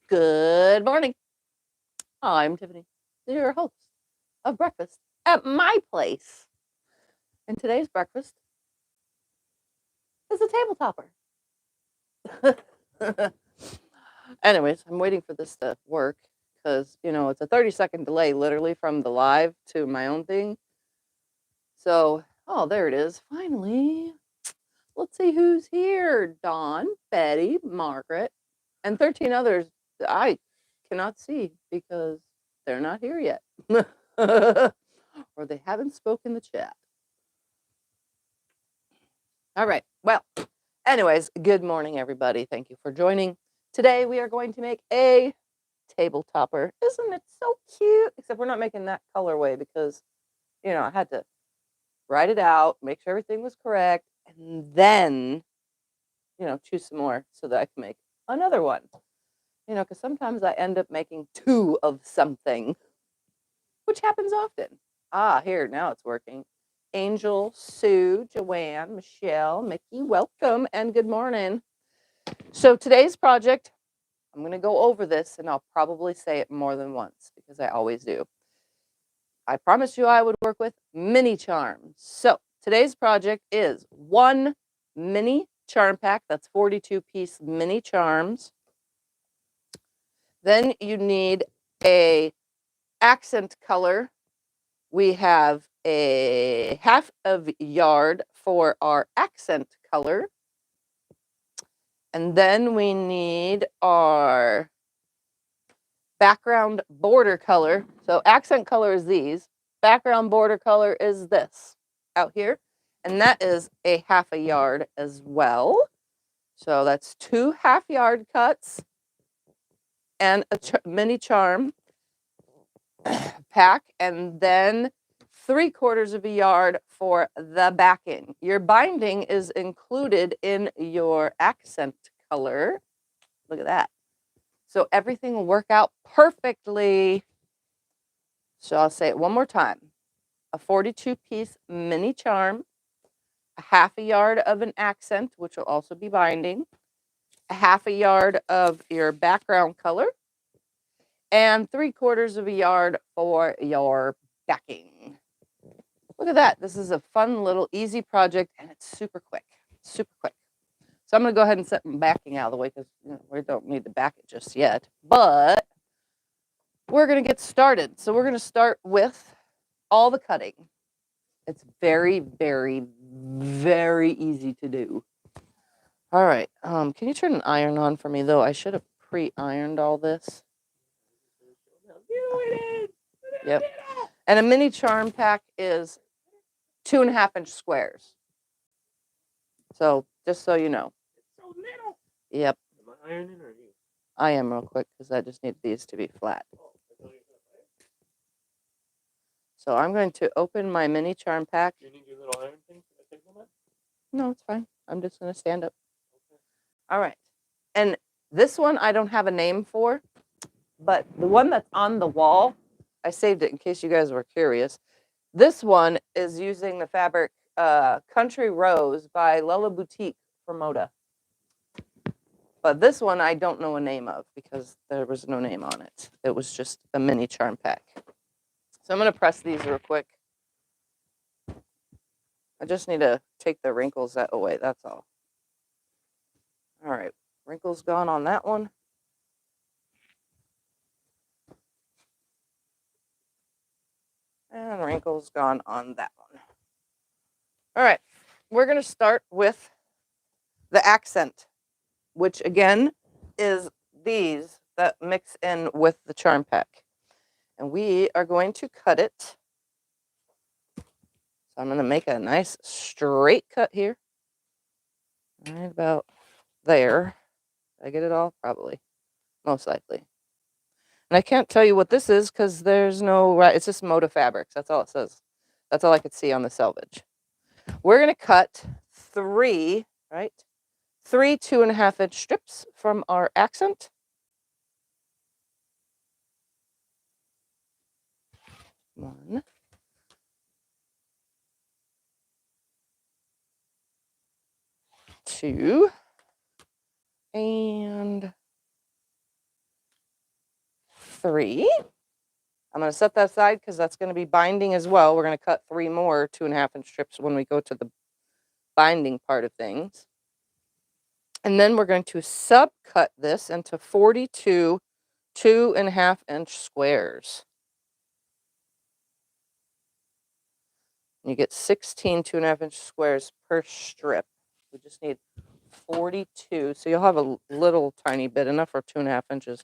Good morning. I'm Tiffany, your host of Breakfast at My Place. And today's breakfast is a table topper. Anyways, I'm waiting for this to work because, it's a 30-second delay literally from the live to my own thing. So, oh, there it is. Finally. Let's see who's here. Dawn, Betty, Margaret, and 13 others that I cannot see because they're not here yet. Or they haven't spoken the chat. All right. Well, anyways, good morning, everybody. Thank you for joining. Today we are going to make a table topper. Isn't it so cute? Except we're not making that colorway because, I had to write it out, make sure everything was correct, and then, choose some more so that I can make another one. Because sometimes I end up making two of something, which happens often. Here, now it's working. Angel, Sue, Joanne, Michelle, Mickey, welcome and good morning. So today's project, I'm going to go over this and I'll probably say it more than once because I always do. I promised you I would work with mini charms. So today's project is one mini charm pack. That's 42-piece mini charms. Then you need a accent color. We have a half of yard for our accent color. And then we need our background border color. So accent color is these. Background border color is this out here. And that is a half a yard as well. So that's 2 half-yard cuts and a mini charm pack. And then 3/4 of a yard for the backing. Your binding is included in your accent color. Look at that. So everything will work out perfectly. So I'll say it one more time. A 42-piece mini charm, a half a yard of an accent, which will also be binding, a half a yard of your background color, and 3/4 of a yard for your backing. Look at that. This is a fun little easy project and it's super quick. Super quick. So I'm going to go ahead and set my backing out of the way because we don't need to back it just yet. But we're going to get started. So we're going to start with all the cutting. It's very, very, very easy to do. All right. Can you turn an iron on for me, though? I should have pre-ironed all this. Yep. And a mini charm pack is 2.5-inch squares. So just so you know. It's so little. Yep. Am I ironing or you? I am real quick because I just need these to be flat. So I'm going to open my mini charm pack. Do you need your little iron thing for the table? No, it's fine. I'm just going to stand up. Okay. All right. And this one I don't have a name for, but the one that's on the wall, I saved it in case you guys were curious. This one is using the fabric Country Rose by Lella Boutique for Moda. But this one I don't know a name of because there was no name on it. It was just a mini charm pack. So I'm going to press these real quick. I just need to take the wrinkles away, that's all. All right, wrinkles gone on that one. And wrinkles gone on that one. All right, we're going to start with the accent, which again is these that mix in with the charm pack. And we are going to cut it. So I'm going to make a nice straight cut here. Right about there. Did I get it all? Probably. Most likely. And I can't tell you what this is because there's no, it's just Moda Fabrics. That's all it says. That's all I could see on the selvage. We're going to cut 3 2.5-inch strips from our accent. One. Two. And 3. I'm going to set that aside because that's going to be binding as well. We're going to cut 3 more 2.5-inch strips when we go to the binding part of things. And then we're going to subcut this into 42 2.5-inch squares. You get 16 2.5-inch squares per strip. We just need 42, so you'll have a little tiny bit, enough for 2.5 inches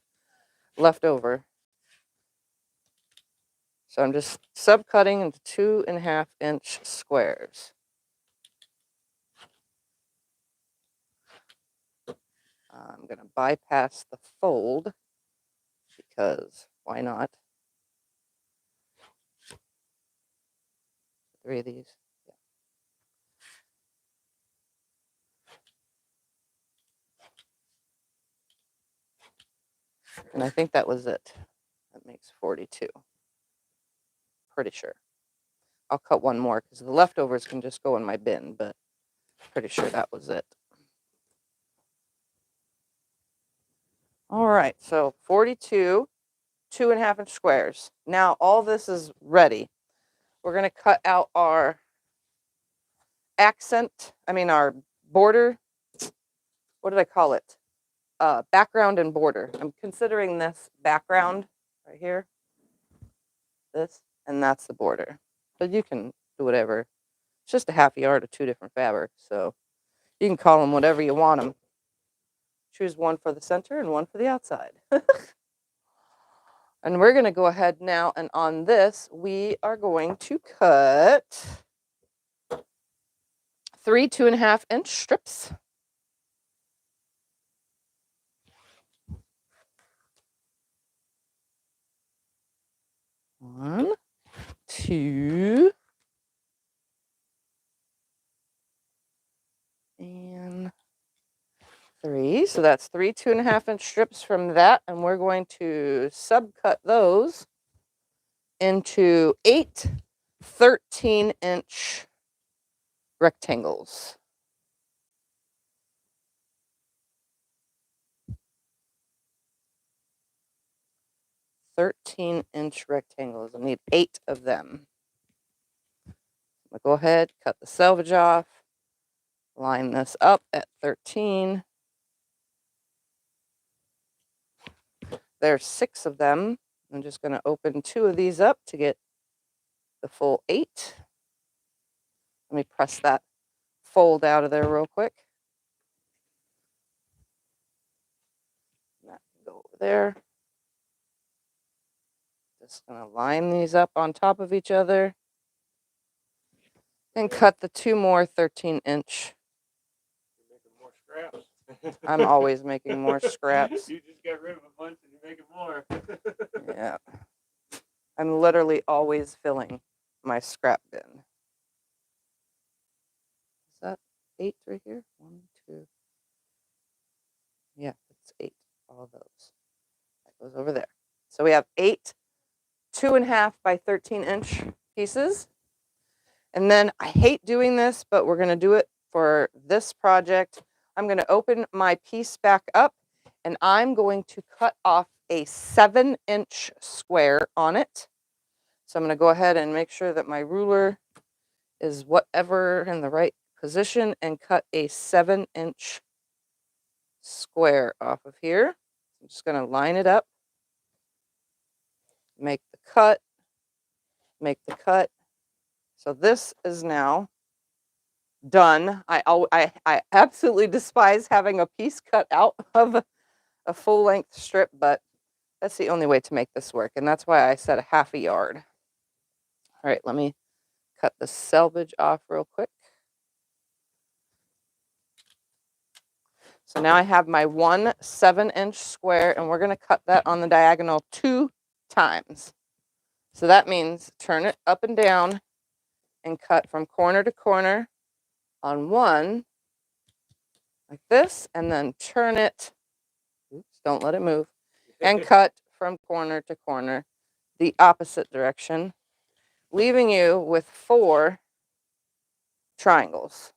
left over. So I'm just subcutting into 2.5-inch squares. I'm going to bypass the fold because why not? 3 of these. Yeah. And I think that was it. That makes 42. Pretty sure. I'll cut one more because the leftovers can just go in my bin, but pretty sure that was it. All right, so 42 2.5-inch squares. Now all this is ready. We're going to cut out our our border. What did I call it? Background and border. I'm considering this background right here. This, and that's the border. But you can do whatever. It's just a half yard of 2 different fabrics, so you can call them whatever you want them. Choose one for the center and one for the outside. And we're going to go ahead now, and on this, we are going to cut 3 2.5-inch strips. 1, 2, and 3. So that's 3 2.5-inch strips from that, and we're going to subcut those into 8 13-inch rectangles. 13-inch rectangles. I need 8 of them. I'll go ahead, cut the selvage off, line this up at 13. There's 6 of them. I'm just going to open 2 of these up to get the full 8. Let me press that fold out of there real quick. That can go over there. Just going to line these up on top of each other and cut the 2 more 13-inch. You're making more scraps. I'm always making more scraps. You just got rid of a bunch and you're making more. Yeah. I'm literally always filling my scrap bin. Is that 8 right here? 1, 2. Yeah, it's 8. All of those. That goes over there. So we have 8 2.5 by 13-inch pieces. And then I hate doing this, but we're going to do it for this project. I'm going to open my piece back up, and I'm going to cut off a 7-inch square on it. So I'm going to go ahead and make sure that my ruler is whatever in the right position and cut a 7-inch square off of here. I'm just going to line it up, make the cut, make the cut. So this is now done. I absolutely despise having a piece cut out of a full-length strip, but that's the only way to make this work, and that's why I said a half a yard. All right, let me cut the selvage off real quick. So now I have my 1 7-inch square, and we're going to cut that on the diagonal 2 times. So that means turn it up and down and cut from corner to corner on one, like this, and then turn it, oops, don't let it move, and cut from corner to corner the opposite direction, leaving you with 4 triangles.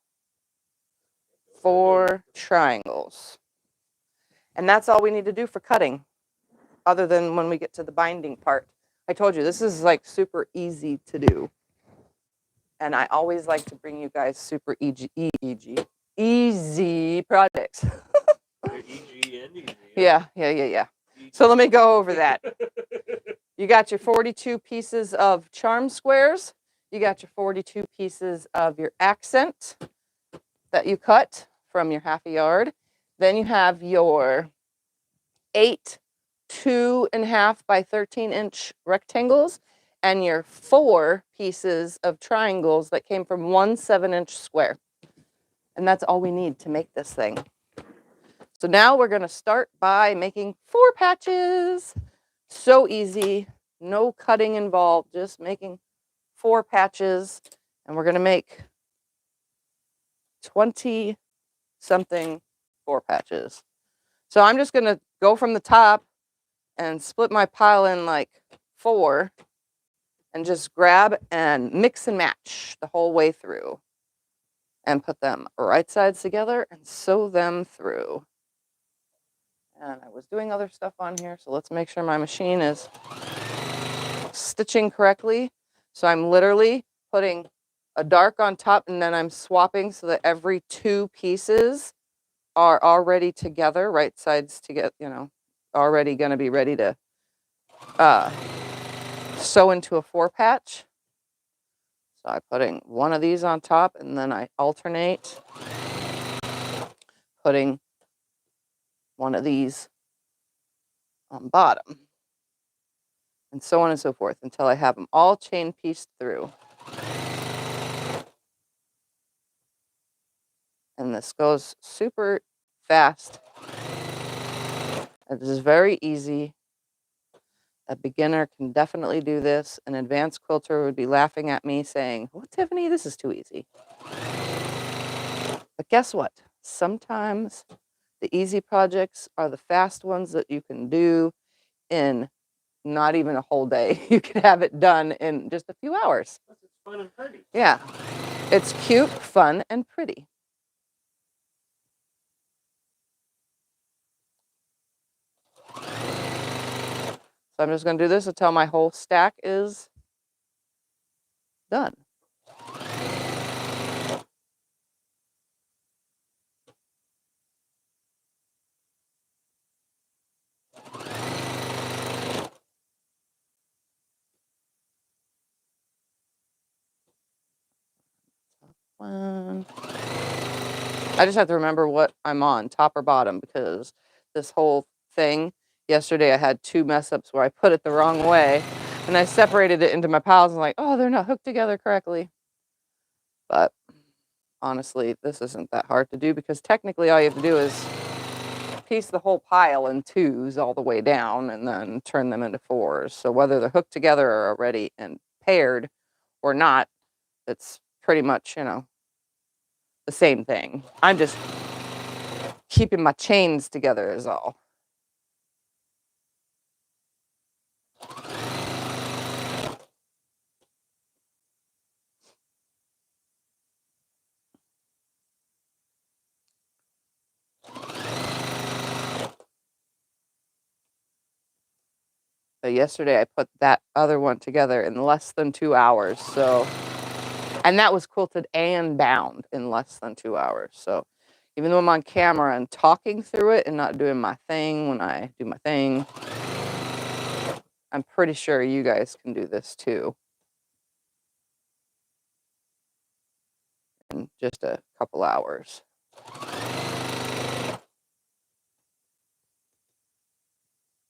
4 triangles. And that's all we need to do for cutting. other than when we get to the binding part. I told you, this is like super easy to do. And I always like to bring you guys super easy projects. They're EG and easy. Yeah. So let me go over that. You got your 42 pieces of charm squares. You got your 42 pieces of your accent that you cut from your half a yard. Then you have your 8 2.5 by 13-inch rectangles and your 4 pieces of triangles that came from one 7-inch square. And that's all we need to make this thing. So now we're going to start by making 4 patches. So easy, no cutting involved, just making 4 patches. And we're going to make 20 something 4 patches. So I'm just going to go from the top and split my pile in like 4 and just grab and mix and match the whole way through and put them right sides together and sew them through. And I was doing other stuff on here, so let's make sure my machine is stitching correctly. So I'm literally putting a dark on top and then I'm swapping so that every 2 pieces are already together, right sides together, you know, already going to be ready to sew into a 4 patch. So I'm putting one of these on top and then I alternate putting one of these on bottom and so on and so forth until I have them all chain pieced through. And this goes super fast. It is very easy. A beginner can definitely do this. An advanced quilter would be laughing at me saying, "Oh, Tiffany, this is too easy." But guess what? Sometimes the easy projects are the fast ones that you can do in not even a whole day. You can have it done in just a few hours. It's fun and pretty. Yeah. It's cute, fun, and pretty. So I'm just going to do this until my whole stack is done. One. I just have to remember what I'm on, top or bottom, because this whole thing, yesterday I had 2 mess ups where I put it the wrong way and I separated it into my piles and like, oh, they're not hooked together correctly. But honestly, this isn't that hard to do because technically all you have to do is piece the whole pile in 2s all the way down and then turn them into 4s. So whether they're hooked together or already and paired or not, it's pretty much, you know, the same thing. I'm just keeping my chains together is all. But yesterday I put that other one together in less than 2 hours. So, and that was quilted and bound in less than 2 hours. So even though I'm on camera and talking through it and not doing my thing when I do my thing, I'm pretty sure you guys can do this too in just a couple hours.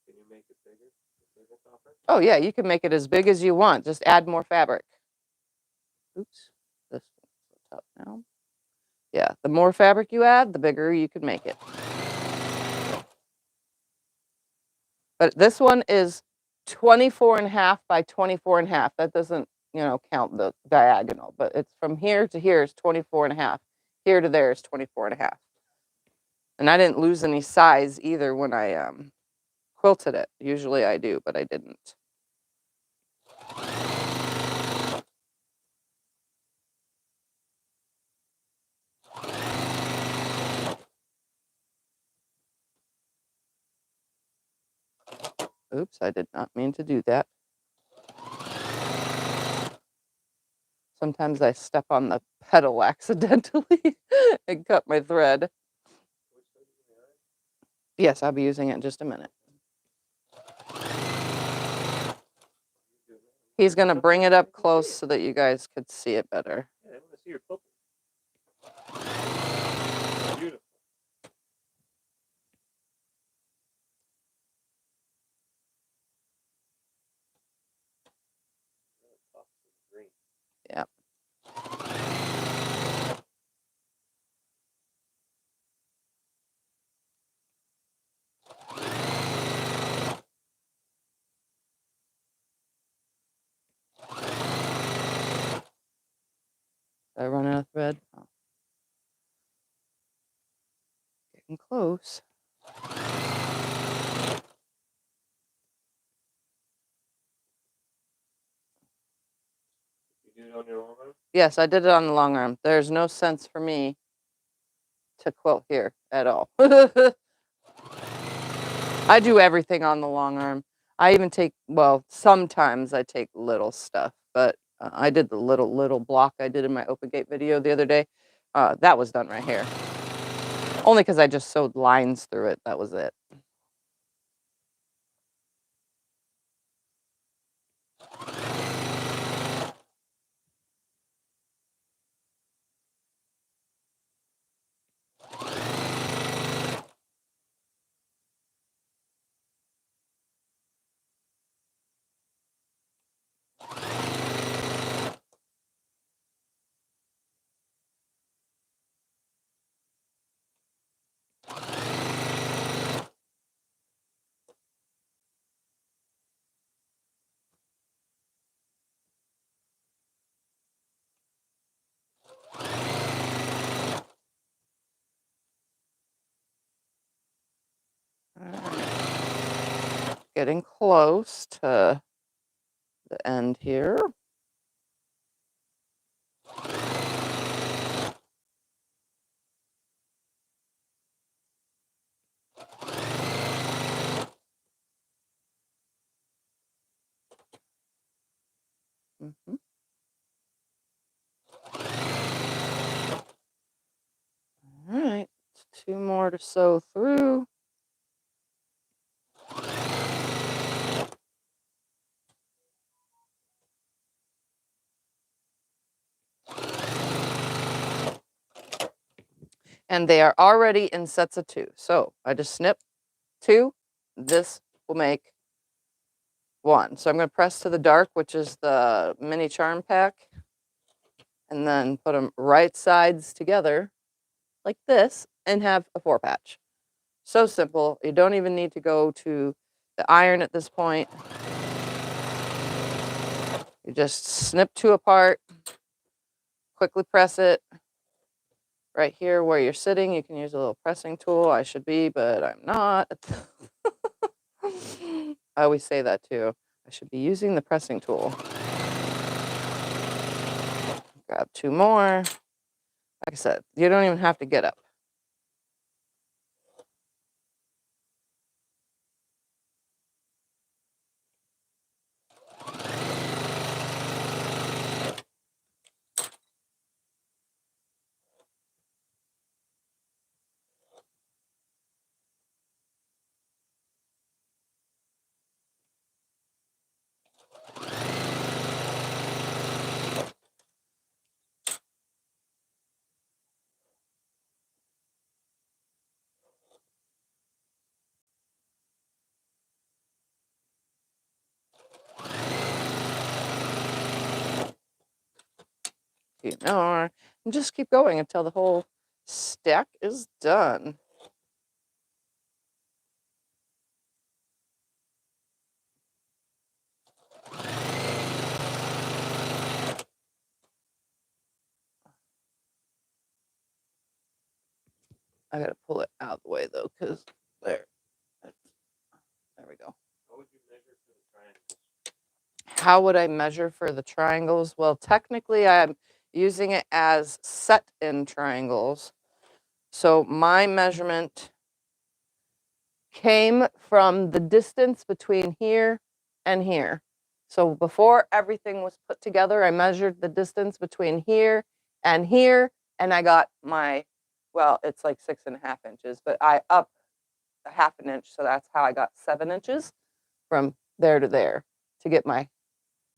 Can you make it bigger? Bigger topper? Oh yeah, you can make it as big as you want. Just add more fabric. Oops, this one's up now. Yeah, the more fabric you add, the bigger you can make it. But this one is 24.5 by 24.5. That doesn't, you know, count the diagonal, but it's from here to here is 24.5. Here to there is 24.5. And I didn't lose any size either when I quilted it. Usually I do, but I didn't. Oops, I did not mean to do that. Sometimes I step on the pedal accidentally and cut my thread. Yes, I'll be using it in just a minute. He's going to bring it up close so that you guys could see it better. Yeah, I want to see your quilting. Beautiful. Green. Yeah. Did I run out of thread? Oh. Getting close. You do it on your long arm? Yes, I did it on the long arm. There's no sense for me to quilt here at all. I do everything on the long arm. I even take, well, sometimes I take little stuff, but I did the little block I did in my open gate video the other day. That was done right here. Only because I just sewed lines through it. That was it. Right. Getting close to the end here. Mm-hmm. All right, 2 more to sew through. And they are already in sets of 2. So I just snip 2. This will make 1. So I'm going to press to the dark, which is the mini charm pack, and then put them right sides together like this and have a 4 patch. So simple. You don't even need to go to the iron at this point. You just snip 2 apart, quickly press it. Right here where you're sitting, you can use a little pressing tool. I should be, but I'm not. I always say that too. I should be using the pressing tool. Grab 2 more. Like I said, you don't even have to get up. You know, and just keep going until the whole stack is done. I gotta pull it out of the way though, because there we go. How would you measure for the triangles? How would I measure for the triangles? Well, technically, I'm using it as set in triangles. So my measurement came from the distance between here and here. So before everything was put together, I measured the distance between here, and I got my, well, it's like 6.5 inches, but I up a half an inch, so that's how I got 7 inches from there to there to get my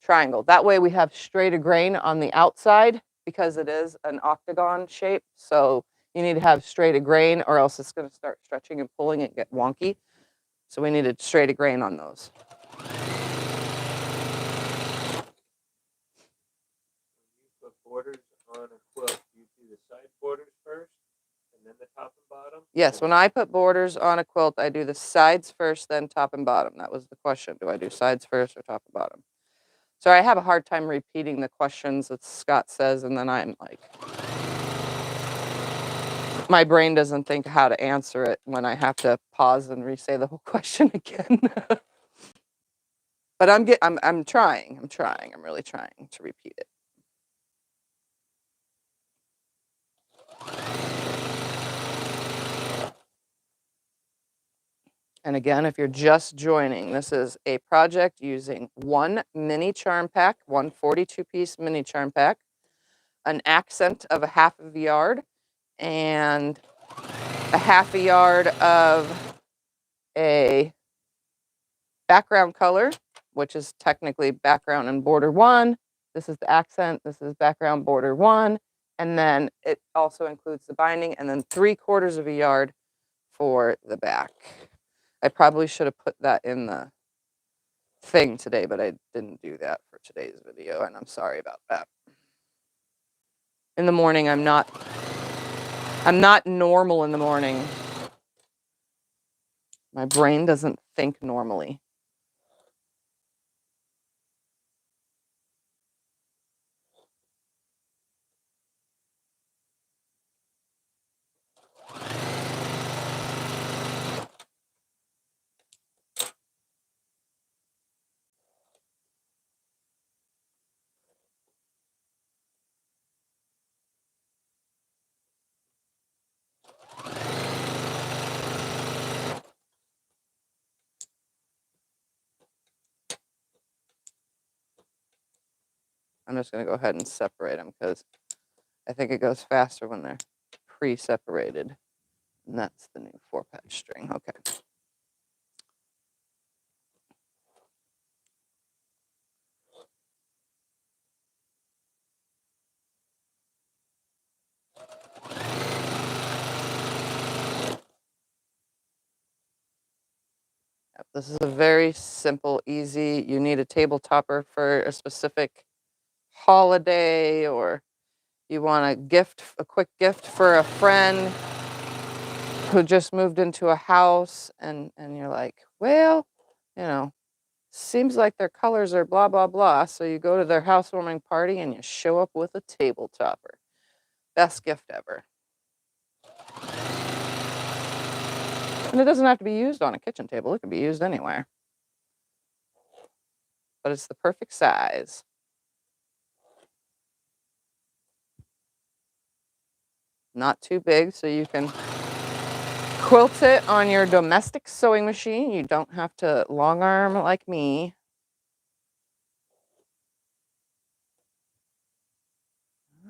triangle. That way we have straight grain on the outside because it is an octagon shape. So you need to have straight grain or else it's going to start stretching and pulling and get wonky. So we needed straight grain on those. When you put borders on a quilt, you do the side borders first and then the top and bottom? Yes, when I put borders on a quilt, I do the sides first, then top and bottom. That was the question. Do I do sides first or top and bottom? So I have a hard time repeating the questions that Scott says, and then I'm like, my brain doesn't think how to answer it when I have to pause and re-say the whole question again. But I'm trying. I'm really trying to repeat it. And again, if you're just joining, this is a project using one mini charm pack, one 42-piece mini charm pack, an accent of a half of a yard, and a half a yard of a background color, which is technically background and border 1. This is the accent. This is background border 1. And then it also includes the binding, and then 3/4 of a yard for the back. I probably should have put that in the thing today, but I didn't do that for today's video, and I'm sorry about that. In the morning, I'm not normal in the morning. My brain doesn't think normally. I'm just going to go ahead and separate them because I think it goes faster when they're pre-separated. And that's the new 4-patch string. Okay. This is a very simple, easy. You need a table topper for a specific holiday, or you want a quick gift for a friend who just moved into a house, and you're like, well, seems like their colors are blah, blah, blah. So you go to their housewarming party and you show up with a table topper. Best gift ever. And it doesn't have to be used on a kitchen table. It can be used anywhere. But it's the perfect size. Not too big, so you can quilt it on your domestic sewing machine. You don't have to long arm like me.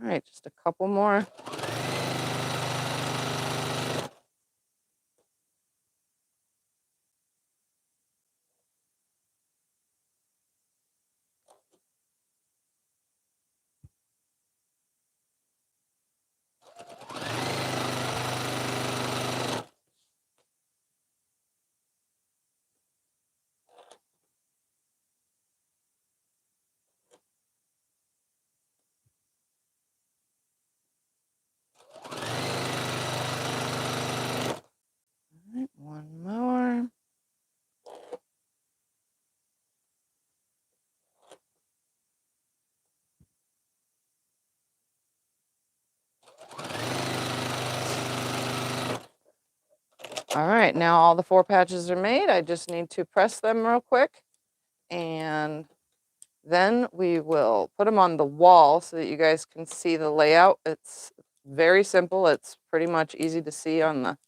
All right, just a couple more. All right, one more. All right, now all the 4 patches are made. I just need to press them real quick, and then we will put them on the wall so that you guys can see the layout. It's very simple. It's pretty much easy to see on the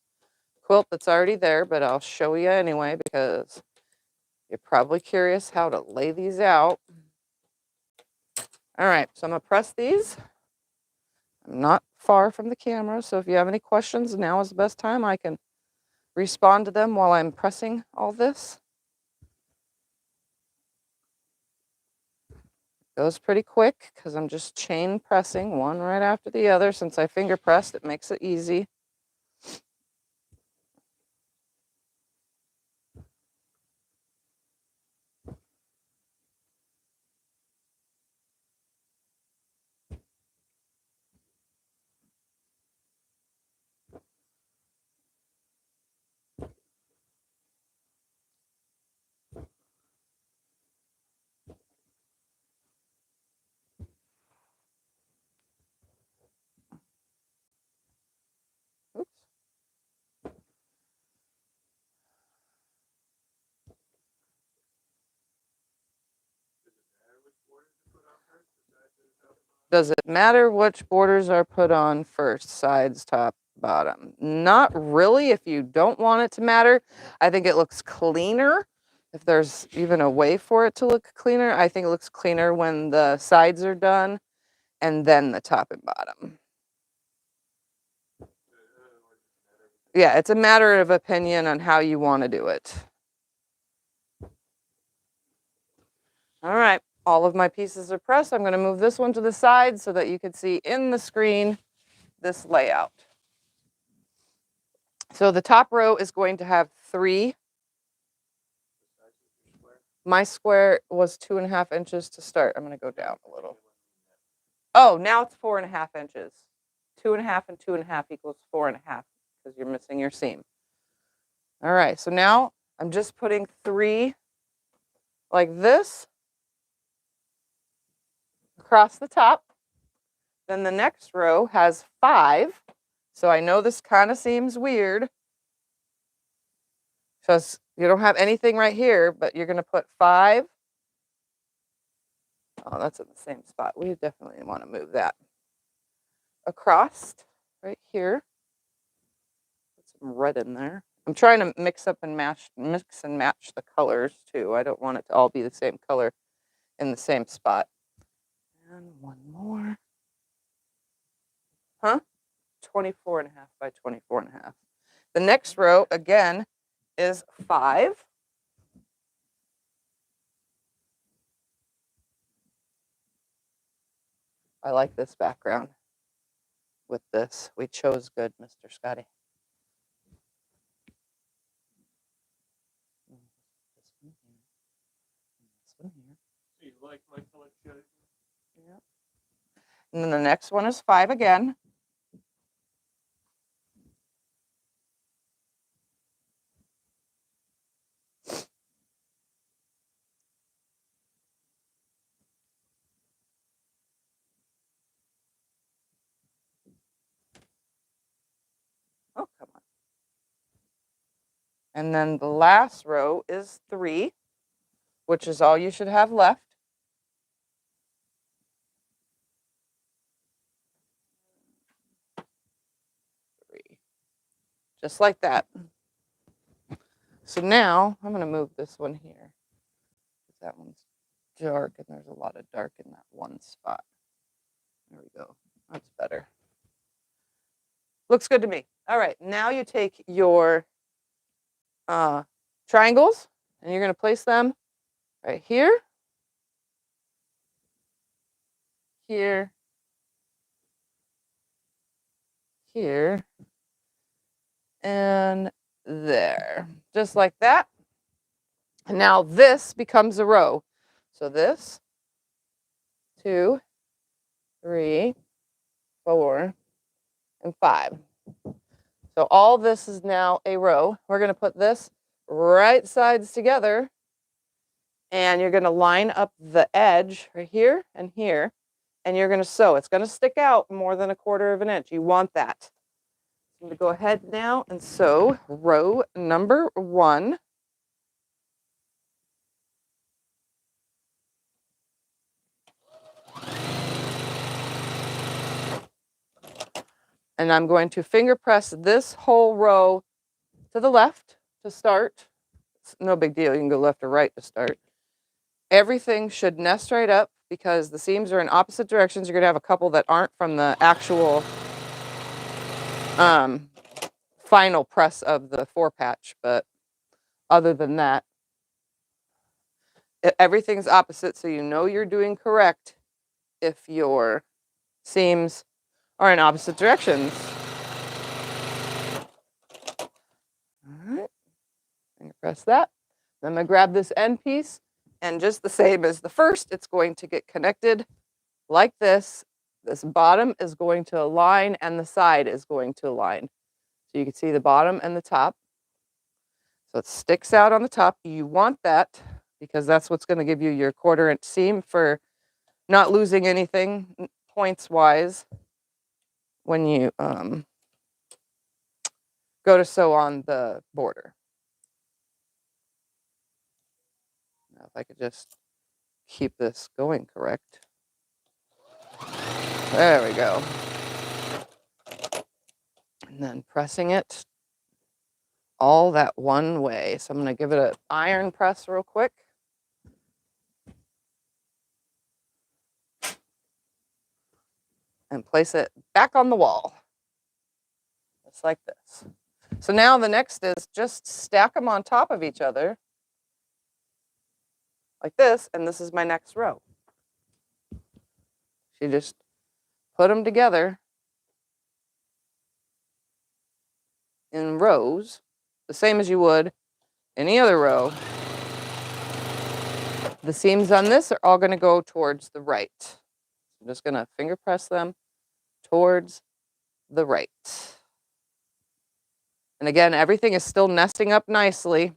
quilt that's already there, but I'll show you anyway because you're probably curious how to lay these out. All right, so I'm gonna press these. I'm not far from the camera, so if you have any questions, now is the best time. I can respond to them while I'm pressing all this. Goes pretty quick because I'm just chain pressing one right after the other. Since I finger pressed, it makes it easy. Oops. Does it matter which borders are put on first, sides, top, bottom? Not really if you don't want it to matter. I think it looks cleaner. If there's even a way for it to look cleaner, I think it looks cleaner when the sides are done and then the top and bottom. Yeah, it's a matter of opinion on how you want to do it. All right, all of my pieces are pressed. I'm going to move this one to the side so that you can see in the screen this layout. So the top row is going to have 3. My square was 2.5 inches to start. I'm going to go down a little. Oh, now it's 4.5 inches. 2.5 and 2.5 equals 4.5 because you're missing your seam. All right, so now I'm just putting 3 like this across the top. Then the next row has 5. So I know this kind of seems weird because you don't have anything right here, but you're going to put 5. Oh, that's in the same spot. We definitely want to move that across right here. Put some red in there. I'm trying to mix and match the colors too. I don't want it to all be the same color in the same spot. And one more. Huh? 24.5 by 24.5. The next row again is 5. I like this background with this. We chose good, Mr. Scotty. This one here. This one here. So you like my color choice? Yeah. And then the next one is 5 again. Oh, come on. And then the last row is 3, which is all you should have left. 3. Just like that. So now I'm going to move this one here. That one's dark and there's a lot of dark in that one spot. There we go. That's better. Looks good to me. All right, now you take your triangles and you're going to place them right here, here, here, and there. Just like that. And now this becomes a row. So this, 2, 3, 4, and 5. So all this is now a row. We're going to put this right sides together. And you're going to line up the edge right here and here. And you're going to sew. It's going to stick out more than 1/4 inch. You want that. I'm going to go ahead now and sew row number 1. And I'm going to finger press this whole row to the left to start. It's no big deal. You can go left or right to start. Everything should nest right up because the seams are in opposite directions. You're going to have a couple that aren't from the actual final press of the 4-patch, but other than that, everything's opposite, so you know you're doing correct if your seams are in opposite directions. All right, I'm going to press that. Then I'm going to grab this end piece, and just the same as the first, it's going to get connected like this. This bottom is going to align, and the side is going to align. So you can see the bottom and the top. So it sticks out on the top. You want that because that's what's going to give you your 1/4 inch seam for not losing anything points wise when you go to sew on the border. Now if I could just keep this going correct. There we go. And then pressing it all that one way. So I'm going to give it an iron press real quick. And place it back on the wall. Just like this. So now the next is just stack them on top of each other. Like this, and this is my next row. So you just put them together in rows, the same as you would any other row. The seams on this are all going to go towards the right. I'm just going to finger press them towards the right. And again, everything is still nesting up nicely.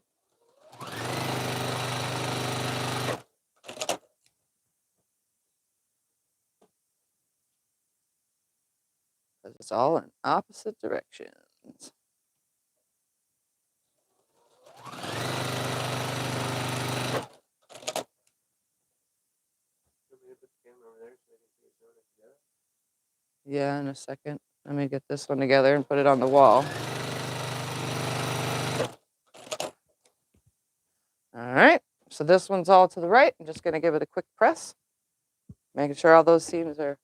Because it's all in opposite directions. Yeah, in a second. Let me get this one together and put it on the wall. All right, so this one's all to the right. I'm just going to give it a quick press, making sure all those seams are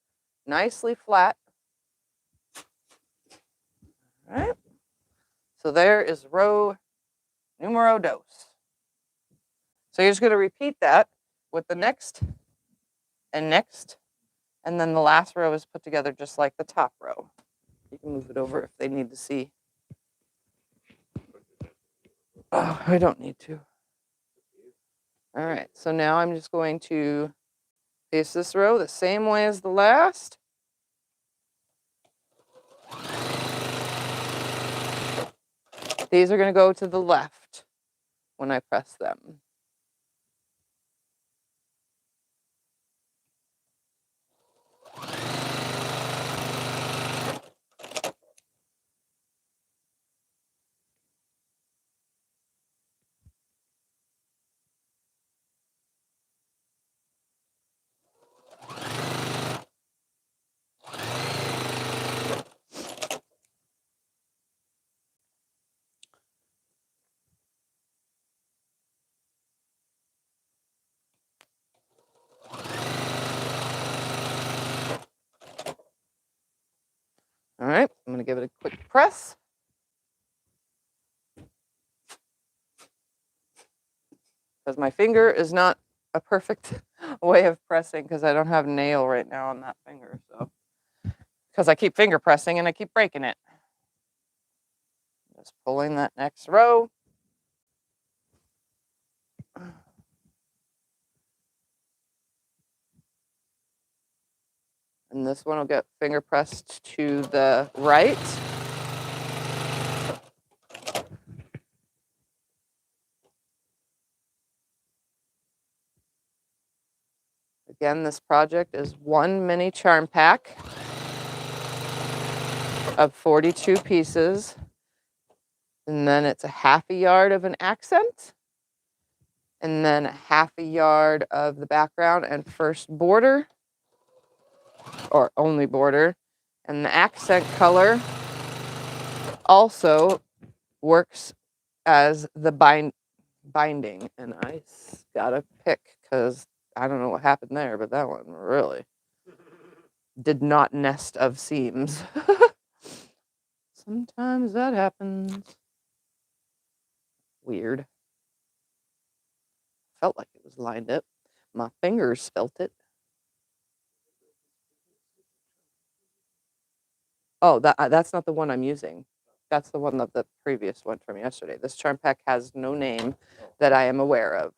nicely flat. All right, so there is row numero dos. So you're just going to repeat that with the next and next, and then the last row is put together just like the top row. You can move it over if they need to see. Oh, I don't need to. All right, so now I'm just going to face this row the same way as the last. These are going to go to the left when I press them. All right, I'm going to give it a quick press. Because my finger is not a perfect way of pressing because I don't have a nail right now on that finger. So, because I keep finger pressing and I keep breaking it. Just pulling that next row. And this one will get finger pressed to the right. Again, this project is one mini charm pack of 42 pieces. And then it's a 1/2 yard of an accent. And then a 1/2 yard of the background and first border, or only border. And the accent color also works as the binding, and I gotta pick because I don't know what happened there, but that one really did not nest of seams. Sometimes that happens. Weird. Felt like it was lined up. My fingers felt it. Oh, that's not the one I'm using. That's the one that the previous one from yesterday. This charm pack has no name that I am aware of.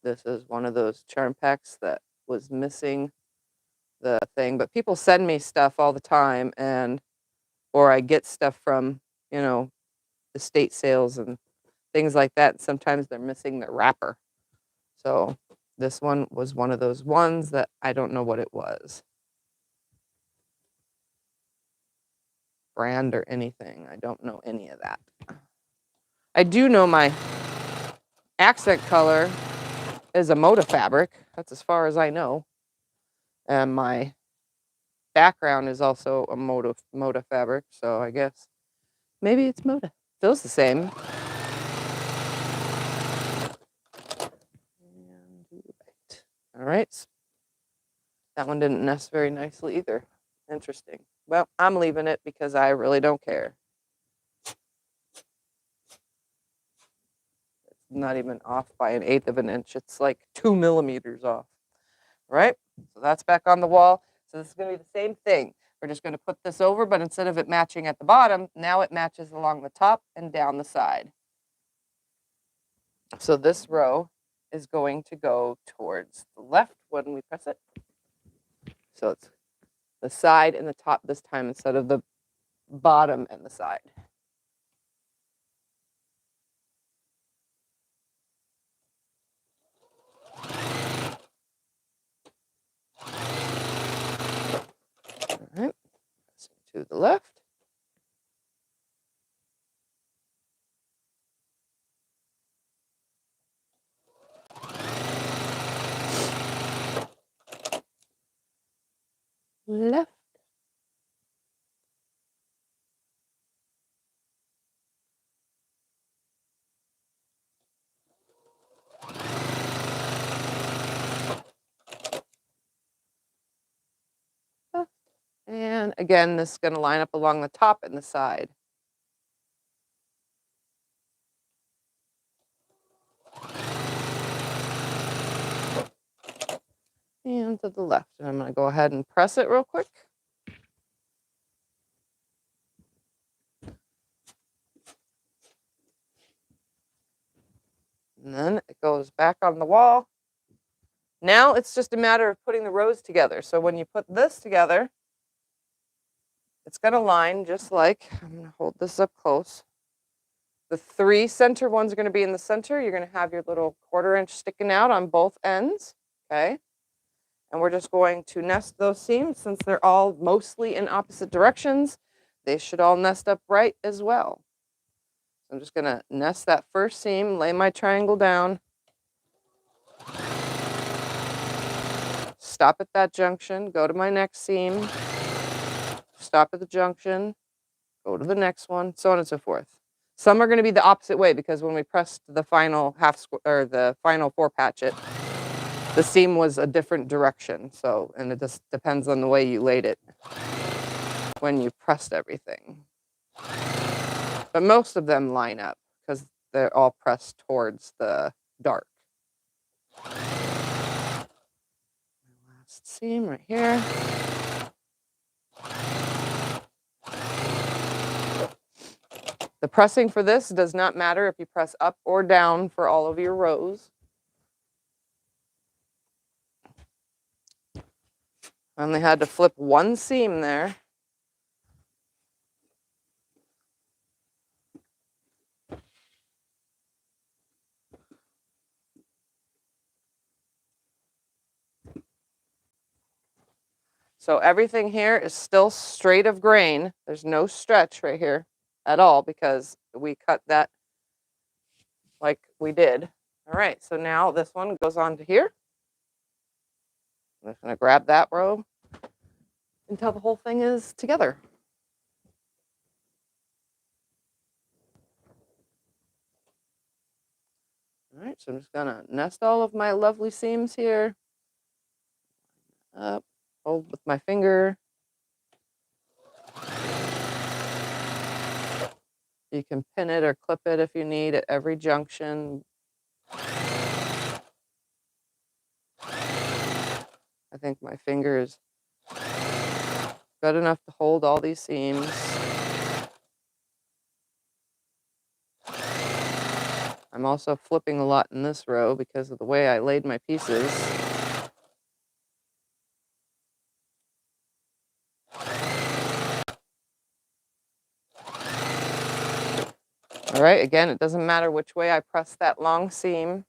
This is one of those charm packs that was missing the thing, but people send me stuff all the time, and or I get stuff from, you know, estate sales and things like that. Sometimes they're missing the wrapper. So this one was one of those ones that I don't know what it was. Brand or anything. I don't know any of that. I do know my accent color is a Moda fabric. That's as far as I know. And my background is also a Moda fabric, so I guess maybe it's Moda. Feels the same. All right. That one didn't nest very nicely either. Interesting. Well, I'm leaving it because I really don't care. It's not even off by an eighth of an inch. It's like 2 millimeters off. All right. So that's back on the wall. So this is going to be the same thing. We're just going to put this over, but instead of it matching at the bottom, now it matches along the top and down the side. So this row is going to go towards the left when we press it. So it's the side and the top this time instead of the bottom and the side. All right, pressing to the left. Left. And again, this is going to line up along the top and the side. And to the left. And I'm going to go ahead and press it real quick. And then it goes back on the wall. Now it's just a matter of putting the rows together. So when you put this together, it's going to line just like, I'm going to hold this up close. The 3 center ones are going to be in the center. You're going to have your little 1/4 inch sticking out on both ends. Okay. And we're just going to nest those seams since they're all mostly in opposite directions. They should all nest up right as well. So I'm just going to nest that first seam, lay my triangle down, stop at that junction, go to my next seam, stop at the junction, go to the next one, so on and so forth. Some are going to be the opposite way because when we pressed the final or the final 4 patchet, the seam was a different direction. So, and it just depends on the way you laid it when you pressed everything. But most of them line up because they're all pressed towards the dark. Last seam right here. The pressing for this does not matter if you press up or down for all of your rows. I only had to flip 1 seam there. So everything here is still straight of grain. There's no stretch right here at all because we cut that like we did. All right, so now this one goes on to here. I'm just going to grab that row until the whole thing is together. All right, so I'm just gonna nest all of my lovely seams here. Up, hold with my finger. You can pin it or clip it if you need at every junction. I think my finger is good enough to hold all these seams. I'm also flipping a lot in this row because of the way I laid my pieces. All right, again, it doesn't matter which way I press that long seam.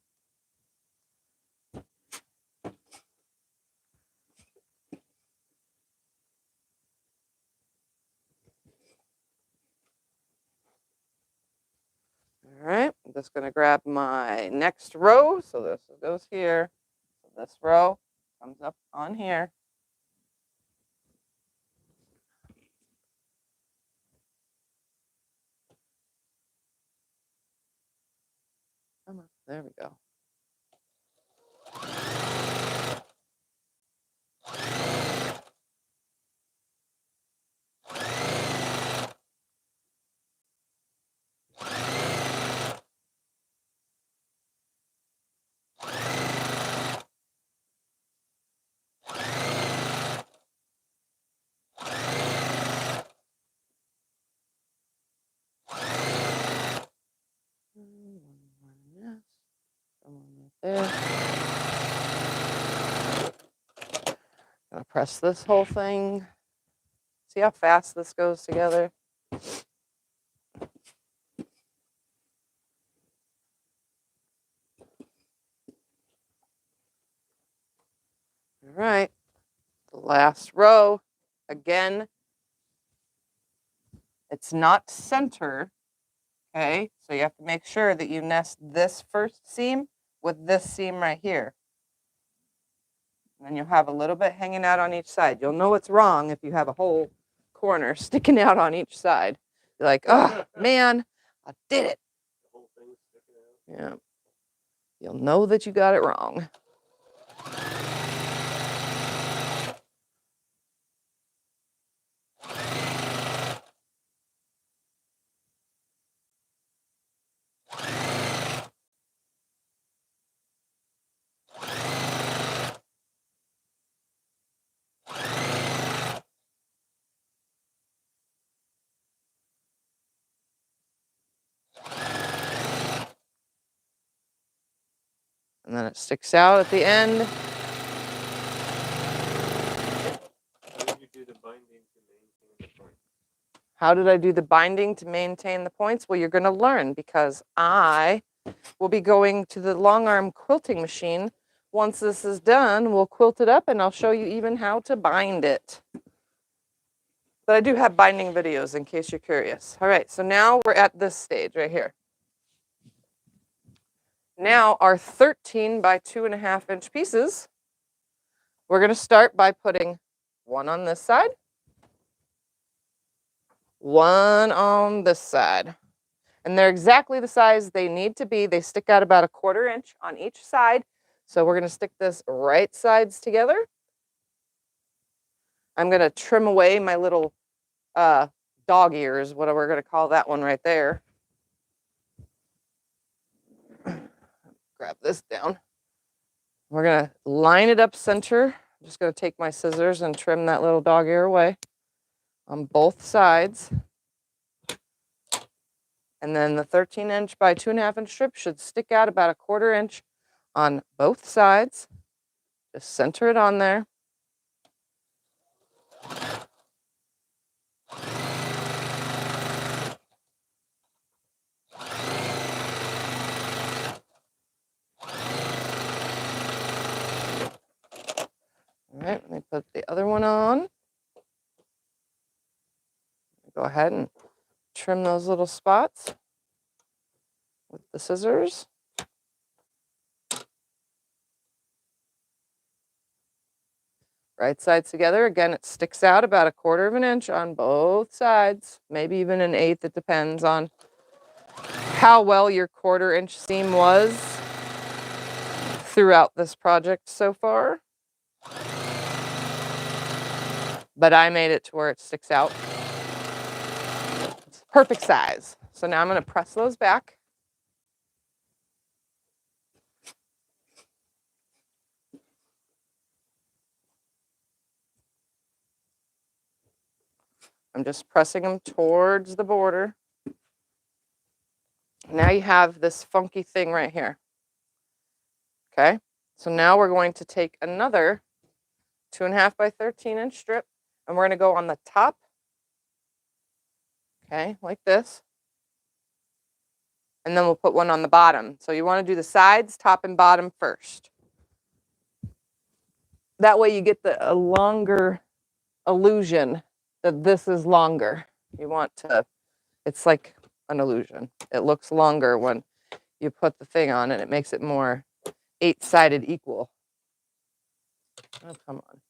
All right, I'm just gonna grab my next row. So this goes here. So this row comes up on here. Come on, there we go. There. Gonna press this whole thing. See how fast this goes together? All right, the last row. Again, it's not center, okay? So you have to make sure that you nest this first seam with this seam right here. And then you'll have a little bit hanging out on each side. You'll know it's wrong if you have a whole corner sticking out on each side. You're like, oh, man, I did it. The whole thing's sticking out. Yeah. You'll know that you got it wrong. And then it sticks out at the end. How did you do the binding to maintain the point? How did I do the binding to maintain the points? Well, you're going to learn because I will be going to the Longarm quilting machine. Once this is done, we'll quilt it up and I'll show you even how to bind it. But I do have binding videos in case you're curious. All right, so now we're at this stage right here. Now our 13 by 2.5 inch pieces, we're going to start by putting one on this side, one on this side. And they're exactly the size they need to be. They stick out about 1/4 inch on each side. So we're going to stick this right sides together. I'm going to trim away my little dog ears, what we're going to call that one right there. Grab this down. We're going to line it up center. I'm just going to take my scissors and trim that little dog ear away on both sides. And then the 13 inch by 2.5 inch strip should stick out about 1/4 inch on both sides. Just center it on there. All right, let me put the other one on. Go ahead and trim those little spots with the scissors. Right sides together. Again, it sticks out about 1/4 of an inch on both sides, maybe even 1/8. It depends on how well your 1/4 inch seam was throughout this project so far. But I made it to where it sticks out. It's perfect size. So now I'm going to press those back. I'm just pressing them towards the border. Now you have this funky thing right here. Okay, so now we're going to take another 2.5 by 13 inch strip, and we're going to go on the top. Okay, like this. And then we'll put one on the bottom. So you want to do the sides, top and bottom first. That way you get a longer illusion that this is longer. You want to, it's like an illusion. It looks longer when you put the thing on, and it makes it more 8-sided equal. Oh, come on.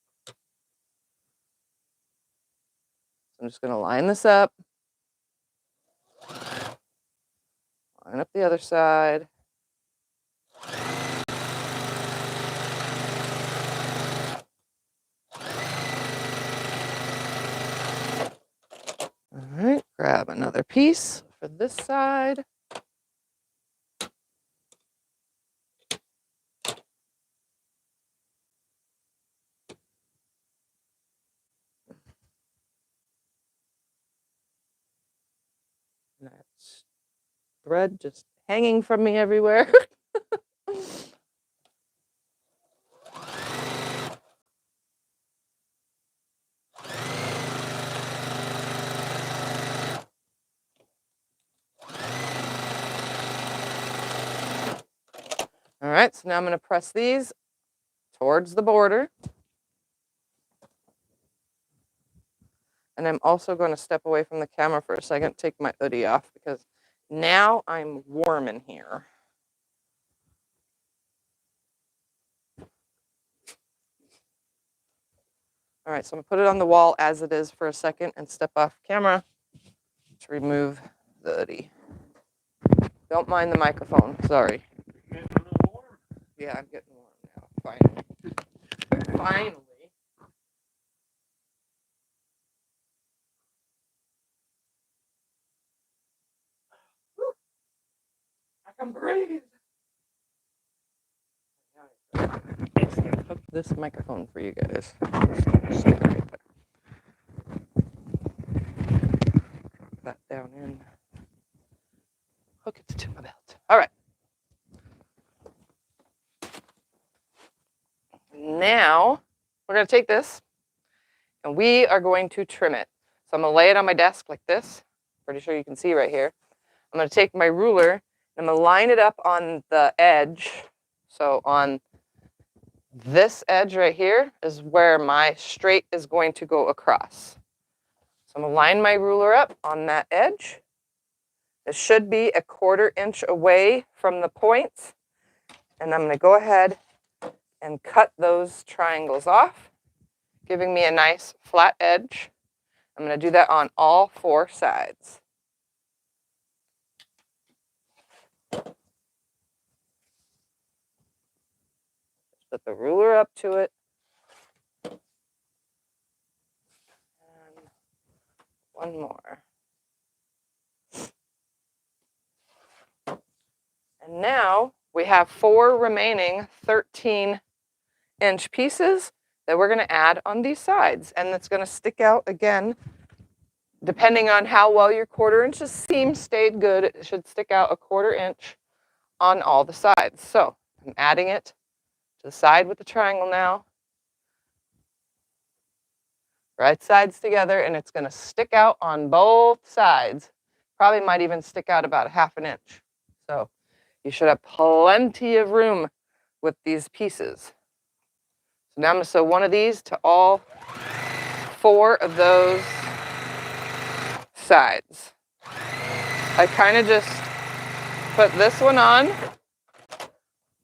I'm just going to line this up. Line up the other side. All right, grab another piece for this side. And that's thread just hanging from me everywhere. All right, so now I'm going to press these towards the border. And I'm also going to step away from the camera for a second, take my hoodie off, because now I'm warm in here. All right, so I'm going to put it on the wall as it is for a second and step off camera to remove the hoodie. Don't mind the microphone, sorry. Getting a little warm. Yeah, I'm getting warm now, finally. Finally. I can breathe. Let's hook this microphone for you guys. Stick it right there. That down in. Hook it to my belt. All right. Now we're going to take this and we are going to trim it. So I'm going to lay it on my desk like this. Pretty sure you can see right here. I'm going to take my ruler and I'm going to line it up on the edge. So on this edge right here is where my straight is going to go across. So I'm going to line my ruler up on that edge. It should be 1/4 inch away from the points. And I'm going to go ahead and cut those triangles off, giving me a nice flat edge. I'm going to do that on all 4 sides. Put the ruler up to it. And one more. And now we have 4 remaining 13-inch pieces that we're going to add on these sides. And it's going to stick out again, depending on how well your 1/4 inch seam stayed good. It should stick out 1/4 inch on all the sides. So I'm adding it to the side with the triangle now. Right sides together, and it's going to stick out on both sides. Probably might even stick out about 1/2 inch. So you should have plenty of room with these pieces. So now I'm going to sew one of these to all 4 of those sides. I kind of just put this one on,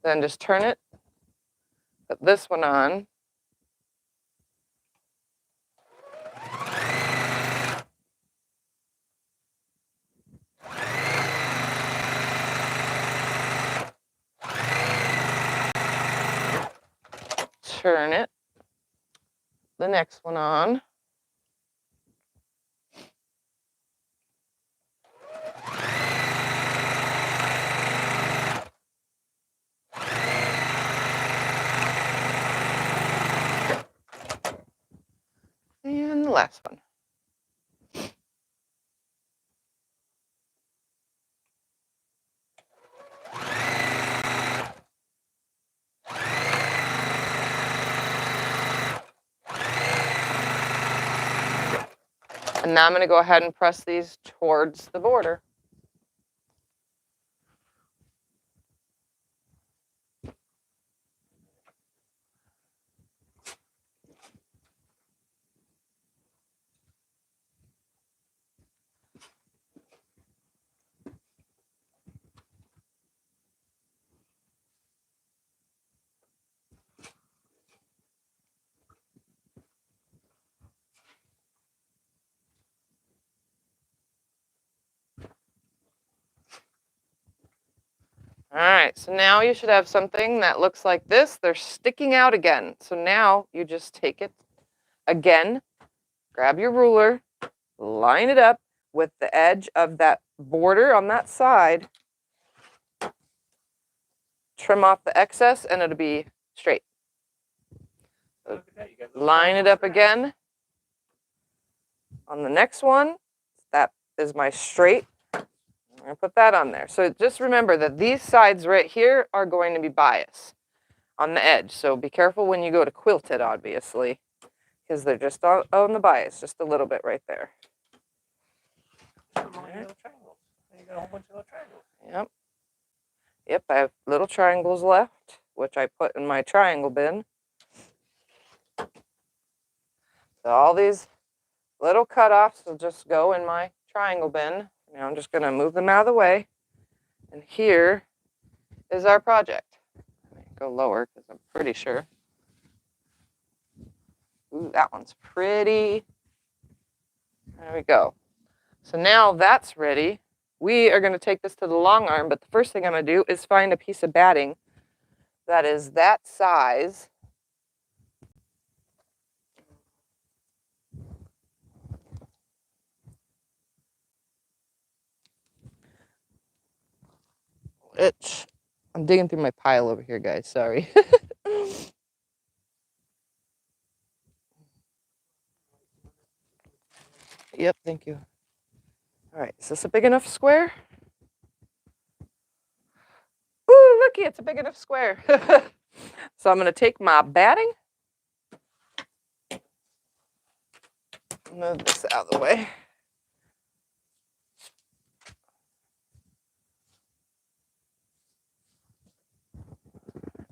then just turn it, put this one on, turn it, the next one on. And the last one. And now I'm going to go ahead and press these towards the border. All right, so now you should have something that looks like this. They're sticking out again. So now you just take it again, grab your ruler, line it up with the edge of that border on that side, trim off the excess, and it'll be straight. So line it up again on the next one. That is my straight. I'm going to put that on there. So just remember that these sides right here are going to be bias on the edge. So be careful when you go to quilt it, obviously, because they're just on the bias, just a little bit right there. You got a whole bunch of little triangles. Yep. Yep, I have little triangles left, which I put in my triangle bin. So all these little cutoffs will just go in my triangle bin. Now I'm just going to move them out of the way. And here is our project. Go lower because I'm pretty sure. Ooh, that one's pretty. There we go. So now that's ready. We are going to take this to the long arm, but the first thing I'm going to do is find a piece of batting that is that size. I'm digging through my pile over here, guys. Sorry. Yep, thank you. All right, is this a big enough square? Ooh, looky, it's a big enough square. So I'm going to take my batting. Move this out of the way.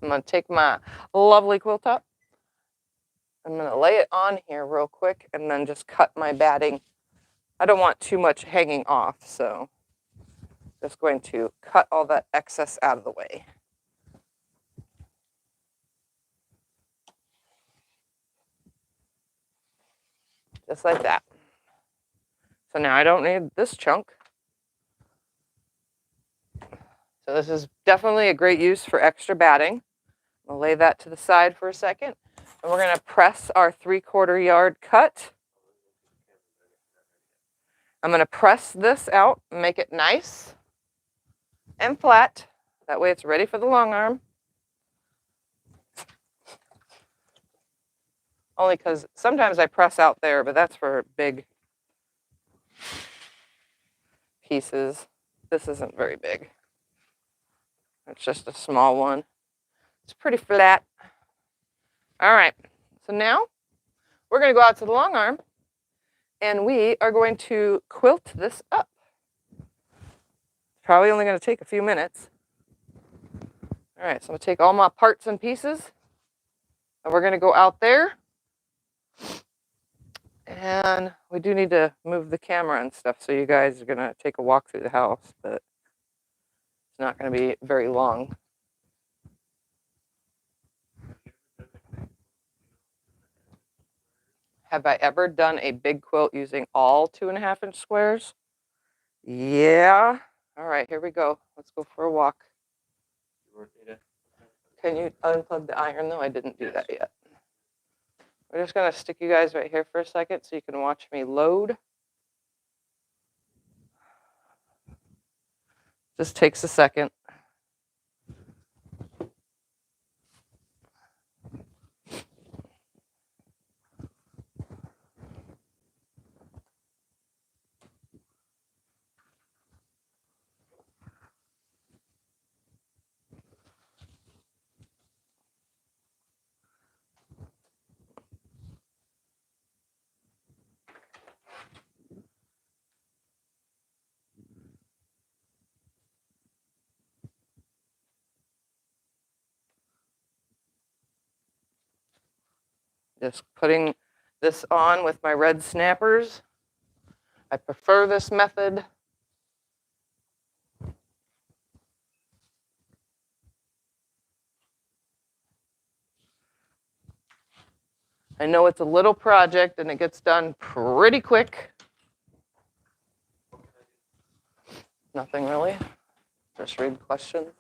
I'm going to take my lovely quilt top. I'm going to lay it on here real quick and then just cut my batting. I don't want too much hanging off, so just going to cut all that excess out of the way. Just like that. So now I don't need this chunk. So this is definitely a great use for extra batting. I'll lay that to the side for a second. And we're going to press our 3/4 yard cut. I'm going to press this out and make it nice and flat. That way it's ready for the long arm. Only because sometimes I press out there, but that's for big pieces. This isn't very big. It's just a small one. It's pretty flat. All right, so now we're going to go out to the long arm and we are going to quilt this up. Probably only going to take a few minutes. All right, so I'm going to take all my parts and pieces and we're going to go out there. And we do need to move the camera and stuff, so you guys are going to take a walk through the house, but it's not going to be very long. Have I ever done a big quilt using all 2.5-inch squares? Yeah. All right, here we go. Let's go for a walk. Can you unplug the iron, though? I didn't do that yet. We're just going to stick you guys right here for a second so you can watch me load. Just takes a second. Just putting this on with my red snappers. I prefer this method. I know it's a little project and it gets done pretty quick. Nothing really. Just read questions.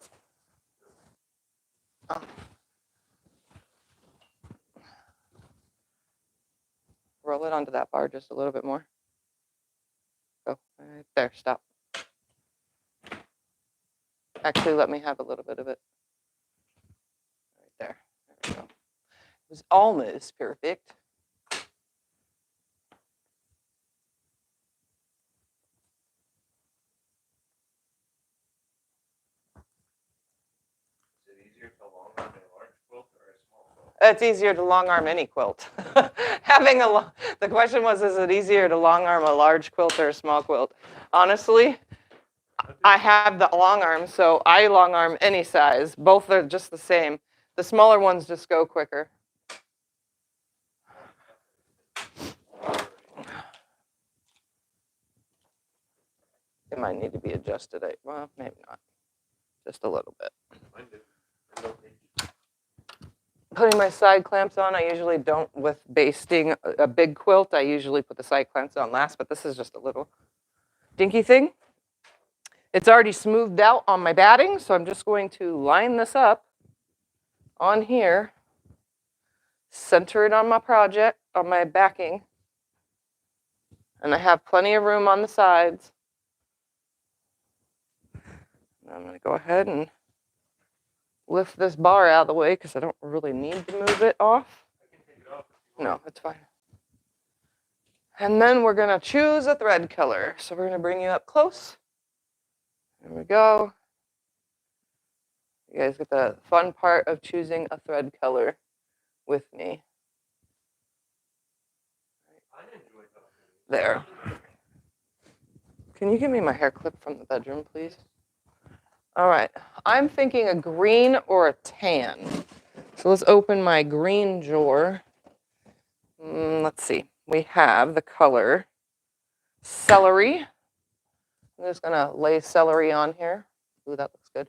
Oh. Roll it onto that bar just a little bit more. Go right there, stop. Actually, let me have a little bit of it. Right there. There we go. It was almost perfect. It's easier to long arm any quilt. Having the question was, is it easier to long arm a large quilt or a small quilt? Honestly, I have the long arm, so I long arm any size. Both are just the same. The smaller ones just go quicker. It might need to be adjusted. Well, maybe not. Just a little bit. Putting my side clamps on, I usually don't with basting a big quilt. I usually put the side clamps on last, but this is just a little dinky thing. It's already smoothed out on my batting, so I'm just going to line this up on here, center it on my project, on my backing, and I have plenty of room on the sides. I'm going to go ahead and lift this bar out of the way because I don't really need to move it off. No, it's fine. And then we're going to choose a thread color. So we're going to bring you up close. There we go. You guys get the fun part of choosing a thread color with me. There. Can you give me my hair clip from the bedroom, please? All right. I'm thinking a green or a tan. So let's open my green drawer. Let's see. We have the color celery. I'm just going to lay celery on here. Ooh, that looks good.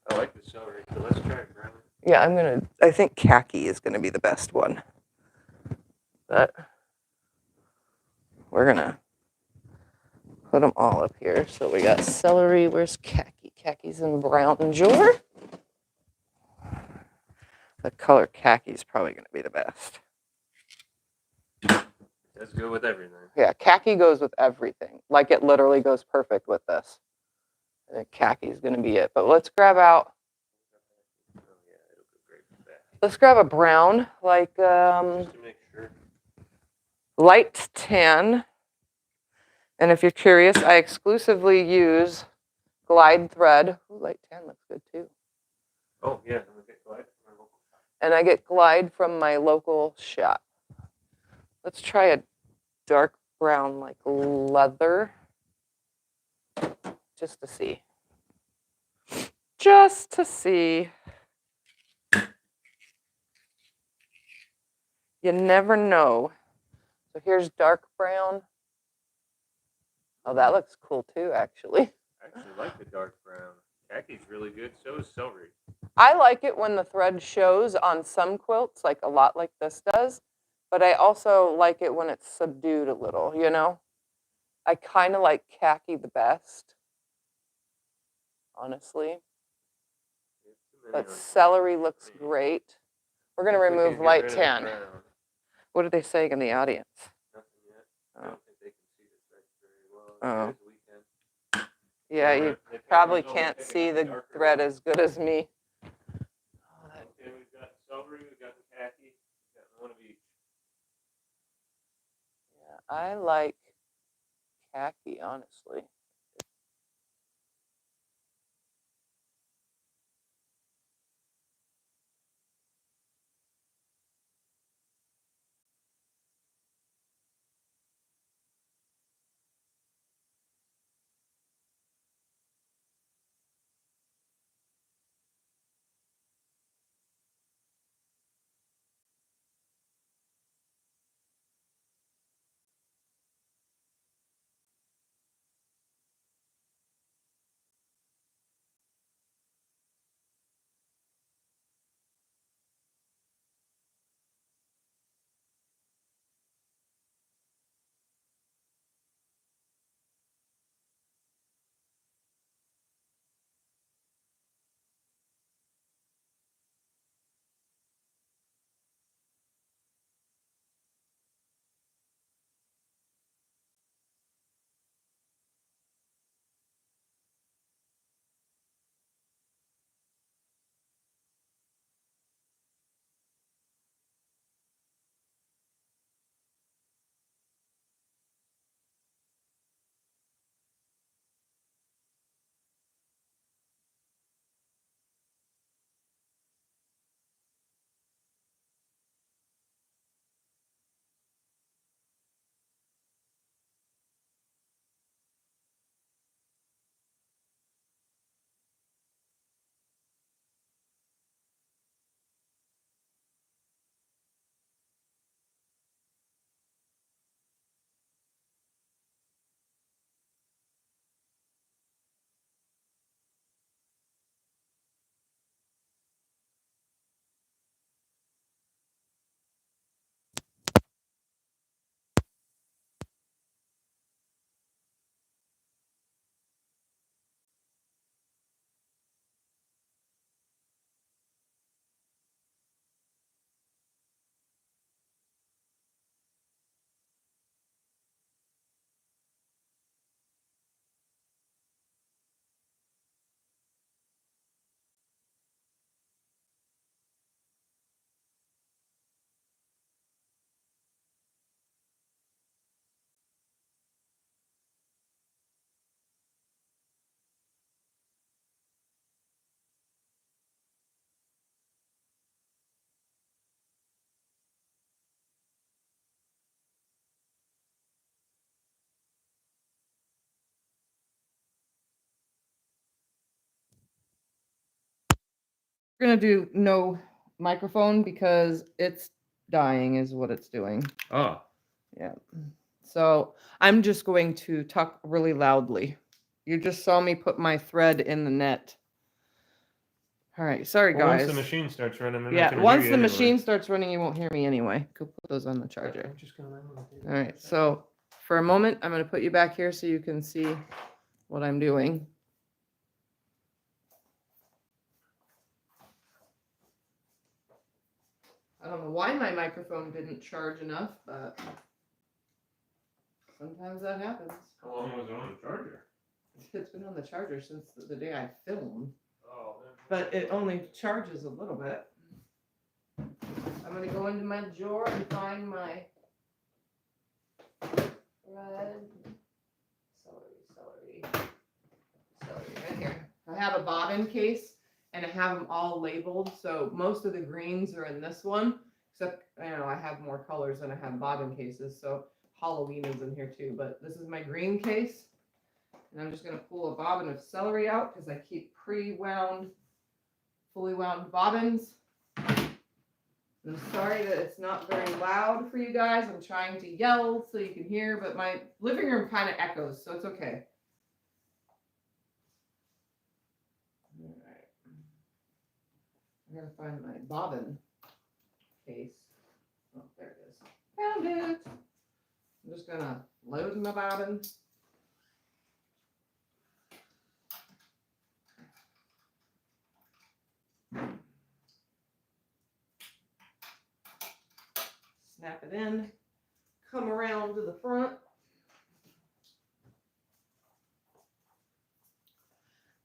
I like the celery, so let's try it, brown. Yeah, I think khaki is going to be the best one. But we're going to put them all up here. So we got celery. Where's khaki? Khaki's in brown drawer. The color khaki is probably going to be the best. That's good with everything. Yeah, khaki goes with everything. Like it literally goes perfect with this. I think khaki is going to be it. But let's grab out. Oh, yeah, it'll go great with that. Let's grab a brown, like Just to make sure. light tan. And if you're curious, I exclusively use glide thread. Ooh, light tan looks good too. Oh, yeah, I'm going to get glide from my local shop. And I get glide from my local shop. Let's try a dark brown like leather. Just to see. Just to see. You never know. So here's dark brown. Oh, that looks cool too, actually. I actually like the dark brown. Khaki's really good. So is celery. I like it when the thread shows on some quilts, like a lot like this does. But I also like it when it's subdued a little, you know? I kind of like khaki the best, honestly. But celery looks great. We're going to remove light tan. What are they saying in the audience? Nothing yet. I Oh. don't think they can see the thread very well. Oh. Today's the weekend. Yeah, you The probably camera's only can't picking see up the darker thread ones. as good as me. Okay, we've got celery, we've got khaki, we've got one of each. Yeah, I like khaki, honestly. We're gonna do no microphone because it's dying is what it's doing. Oh. Yeah. So I'm just going to talk really loudly. You just saw me put my thread in the net. All right, sorry Well, guys. once the machine starts running, then I Yeah, can once hear the you machine anyway. starts running, you won't hear me anyway. Go put those on the charger. I'm just gonna All right, so for a moment, I'm going to put you back here so you can see what I'm doing. I don't know why my microphone didn't charge enough, but sometimes that happens. How long was it on the charger? It's been on the charger since the day I filmed, Oh, but it only charges a little bit. I'm going to go into my drawer and find my thread. Celery right here. I have a bobbin case and I have them all labeled. So most of the greens are in this one, except I have more colors than I have bobbin cases. So Halloween is in here too, but this is my green case. And I'm just going to pull a bobbin of celery out because I keep pre-wound, fully wound bobbins. I'm sorry that it's not very loud for you guys. I'm trying to yell so you can hear, but my living room kind of echoes, so it's okay. All right. I'm going to find my bobbin case. Oh, there it is. Found it. I'm just going to load my bobbin. snap it in, come around to the front.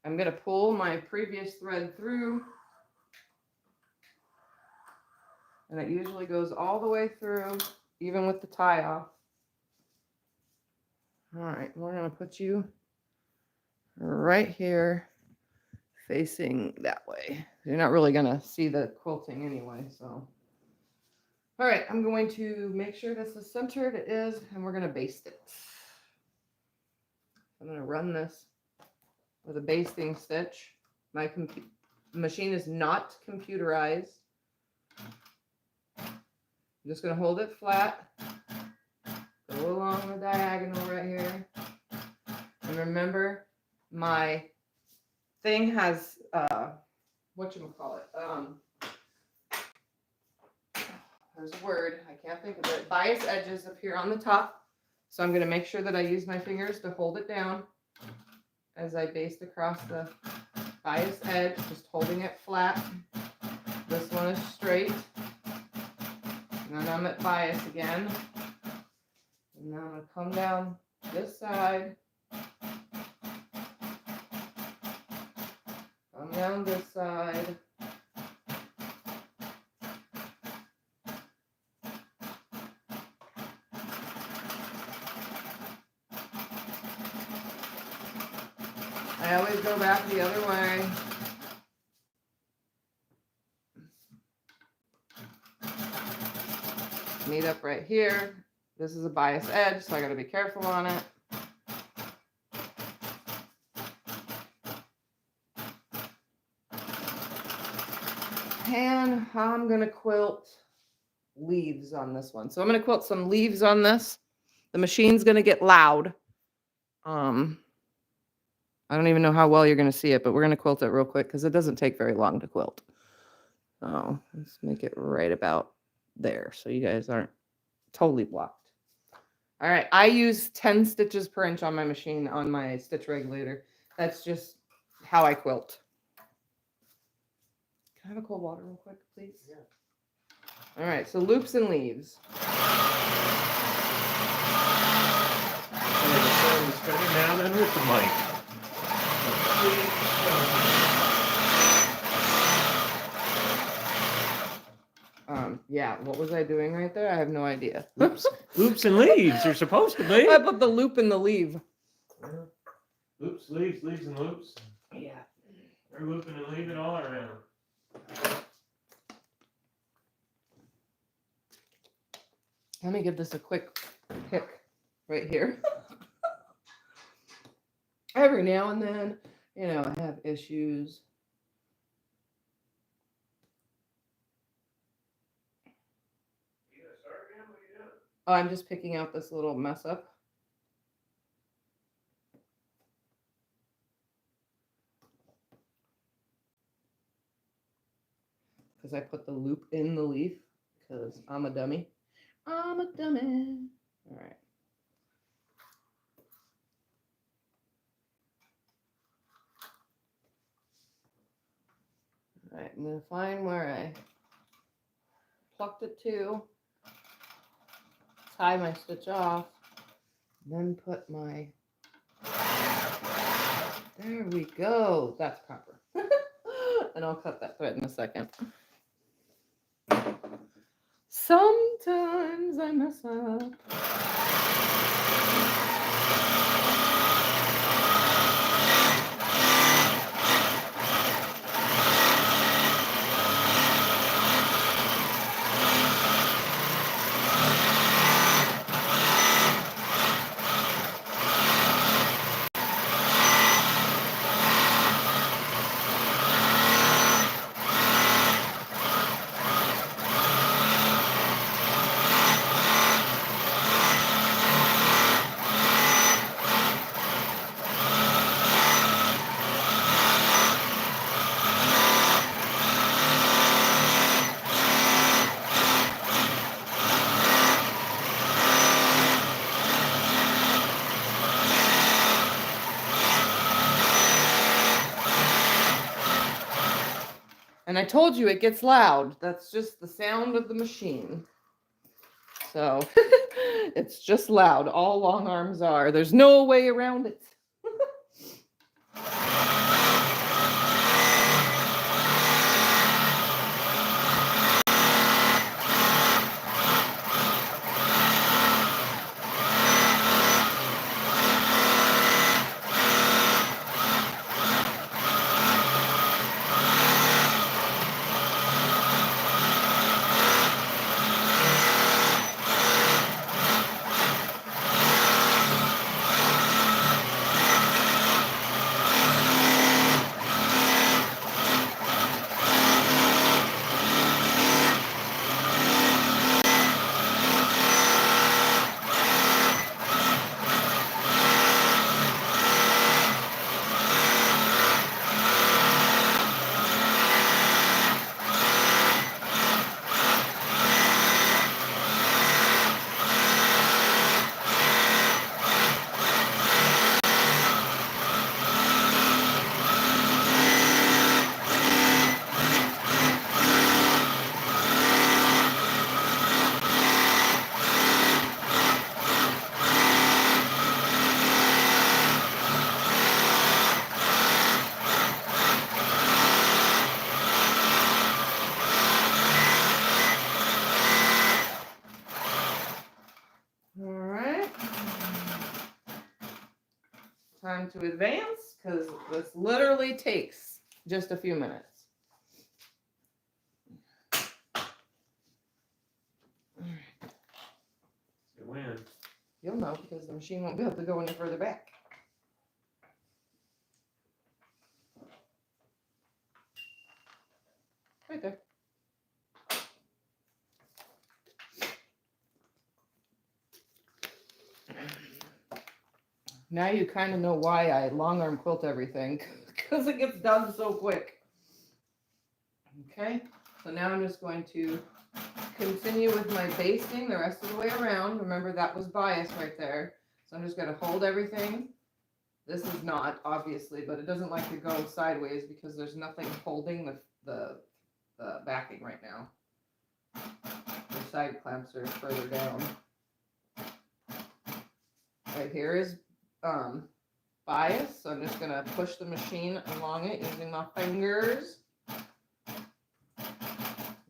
I'm going to pull my previous thread through, and it usually goes all the way through, even with the tie off. All right, we're going to put you right here facing that way. You're not really going to see the quilting anyway, so. All right, I'm going to make sure this is centered. It is, and we're going to baste it. I'm going to run this with a basting stitch. My machine is not computerized. I'm just going to hold it flat, go along the diagonal right here. And remember, my thing has, whatchamacallit, there's a word, I can't think of it. Bias edges appear on the top. So I'm going to make sure that I use my fingers to hold it down as I baste across the bias edge, just holding it flat. This one is straight. And then I'm at bias again. And now I'm going to come down this side. Come down this side. I always go back the other way. Meet up right here. This is a bias edge, so I got to be careful on it. And I'm going to quilt leaves on this one. So I'm going to quilt some leaves on this. The machine's going to get loud. I don't even know how well you're going to see it, but we're going to quilt it real quick because it doesn't take very long to quilt. So let's make it right about there so you guys aren't totally blocked. All right, I use 10 stitches per inch on my machine on my stitch regulator. That's just how I quilt. Can I have a cold water real quick, please? Yeah. All right, so loops and leaves. Now then with the mic. Yeah, what was I doing right there? I have no idea. Loops and leaves are supposed to be. I put the loop in the leave. Loops, leaves, leaves and loops. Yeah. They're looping and leaving all around. Let me give this a quick pick right here. Every now and then, you know, I have issues. Oh, I'm just picking out this little mess up. Because I put the loop in the leaf because I'm a dummy. I'm a dummy. All right. All right, I'm going to find where I plucked it to. Tie my stitch off. Then put my... There we go. That's proper. And I'll cut that thread in a second. Sometimes I mess up. And I told you it gets loud. That's just the sound of the machine. So it's just loud. All long arms are. There's no way around it. All right. Time to advance because this literally takes just a few minutes. So when? You'll know because the machine won't be able to go any further back. Right there. Now you kind of know why I long arm quilt everything because it gets done so quick. Okay, so now I'm just going to continue with my basting the rest of the way around. Remember that was bias right there. So I'm just going to hold everything. This is not, obviously, but it doesn't like to go sideways because there's nothing holding the backing right now. The side clamps are further down. Right here is bias, so I'm just going to push the machine along it using my fingers.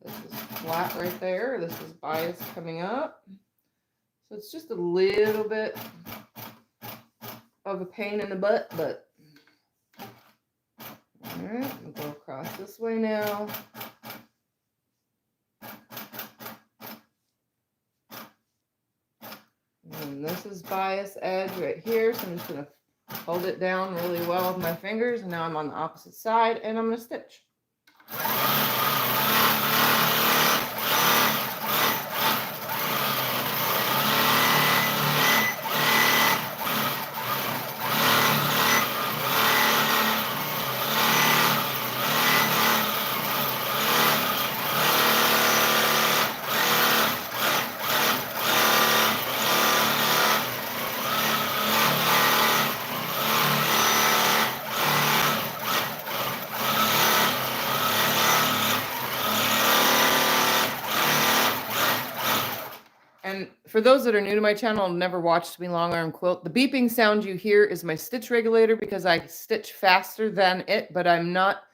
This is flat right there. This is bias coming up. So it's just a little bit of a pain in the butt, but all right, we'll go across this way now. And this is bias edge right here, so I'm just going to hold it down really well with my fingers, and now I'm on the opposite side, and I'm going to stitch. And for those that are new to my channel and never watched me long arm quilt, the beeping sound you hear is my stitch regulator because I stitch faster than it, but I'm not,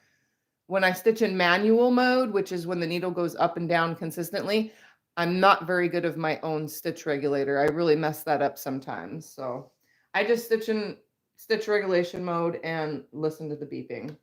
when I stitch in manual mode, which is when the needle goes up and down consistently, I'm not very good of my own stitch regulator. I really mess that up sometimes. So I just stitch in stitch regulation mode and listen to the beeping.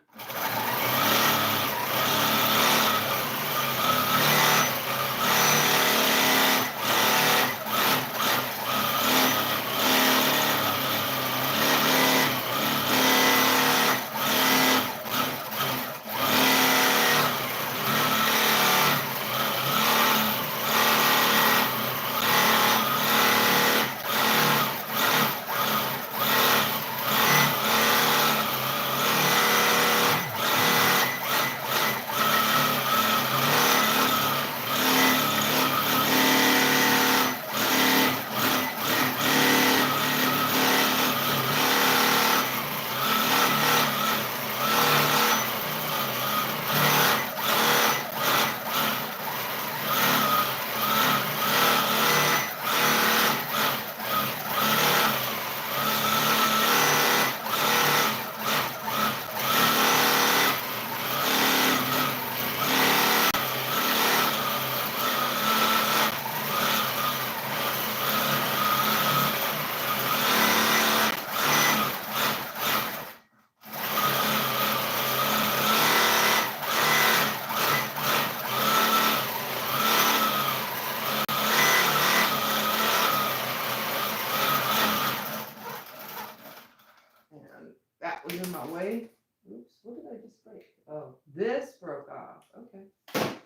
wait. Oops, what did I just break? Oh, this broke off. Okay.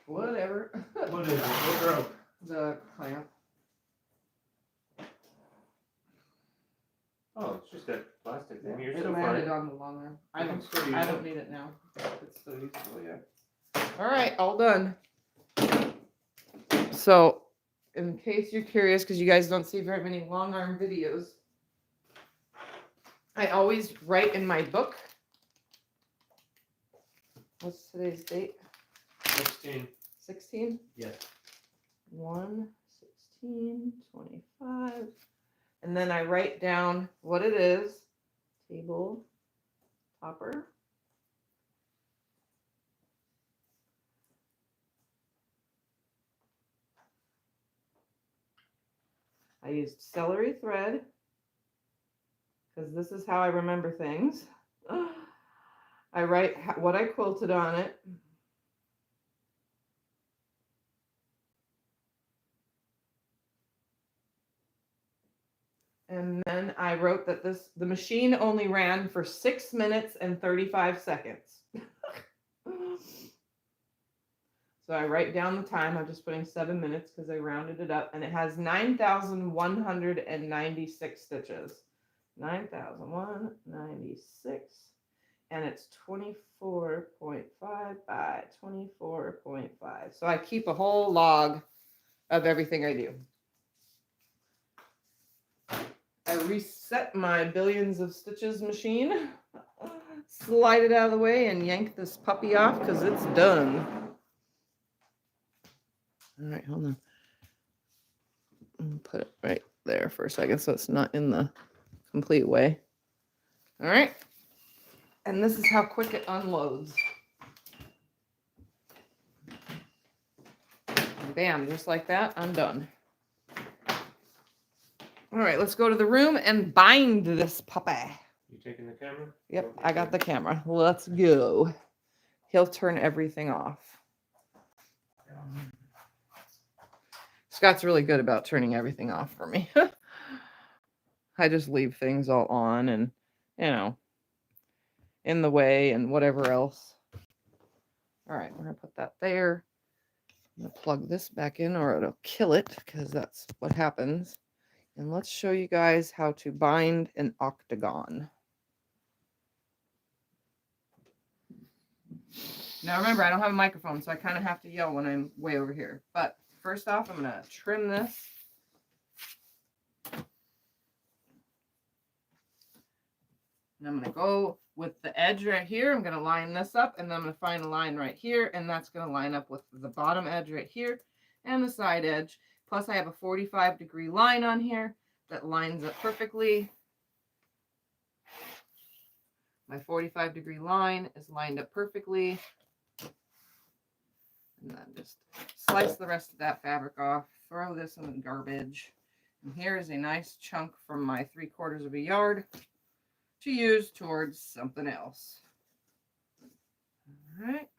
Whatever. What is it? What broke? The clamp. Oh, it's just that plastic thing. Yeah, You're it still landed fine. on the long arm. You I can still use I it. don't need it now. It's still useful, yeah. All right, all done. So, in case you're curious, because you guys don't see very many long arm videos, I always write in my book. What's today's date? 16. 16? Yes. 1, 16, 25. And then I write down what it is. Table topper. I used celery thread because this is how I remember things. I write what I quilted on it. And then I wrote that the machine only ran for 6 minutes and 35 seconds. So I write down the time. I'm just putting 7 minutes because I rounded it up. And it has 9,196 stitches. 9,196. And it's 24.5 by 24.5. So I keep a whole log of everything I do. I reset my billions of stitches machine, slide it out of the way, and yank this puppy off because it's done. All right, hold on. Put it right there for a second so it's not in the complete way. All right. And this is how quick it unloads. Bam, just like that, I'm done. All right, let's go to the room and bind this puppy. You taking the camera? Yep, I got the camera. Let's go. He'll turn everything off. Scott's really good about turning everything off for me. I just leave things all on and, you know, in the way and whatever else. All right, we're going to put that there. I'm going to plug this back in or it'll kill it because that's what happens. And let's show you guys how to bind an octagon. Now remember, I don't have a microphone, so I kind of have to yell when I'm way over here. But first off, I'm going to trim this. And I'm going to go with the edge right here. I'm going to line this up, and then I'm going to find a line right here, and that's going to line up with the bottom edge right here and the side edge. Plus, I have a 45-degree line on here that lines up perfectly. My 45-degree line is lined up perfectly. And then just slice the rest of that fabric off. Throw this in the garbage. And here is a nice chunk from my 3/4 of a yard to use towards something else. All right.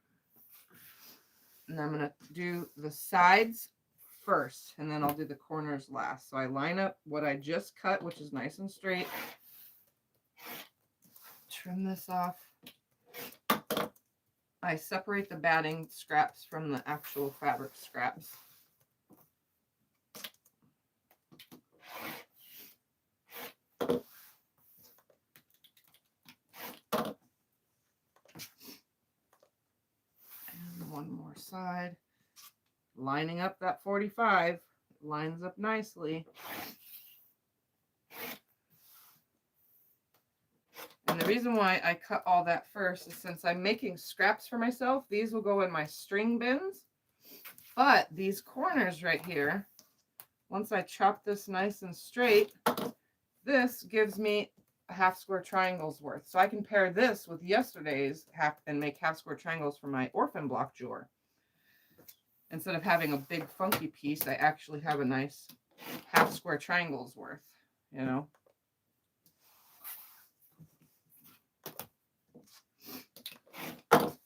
And I'm going to do the sides first, and then I'll do the corners last. So I line up what I just cut, which is nice and straight. Trim this off. I separate the batting scraps from the actual fabric scraps. And one more side. Lining up that 45. It lines up nicely. And the reason why I cut all that first is since I'm making scraps for myself, these will go in my string bins. But these corners right here, once I chop this nice and straight, this gives me a half square triangles worth. So I can pair this with yesterday's and make half square triangles for my orphan block drawer. Instead of having a big funky piece, I actually have a nice half square triangles worth, you know. All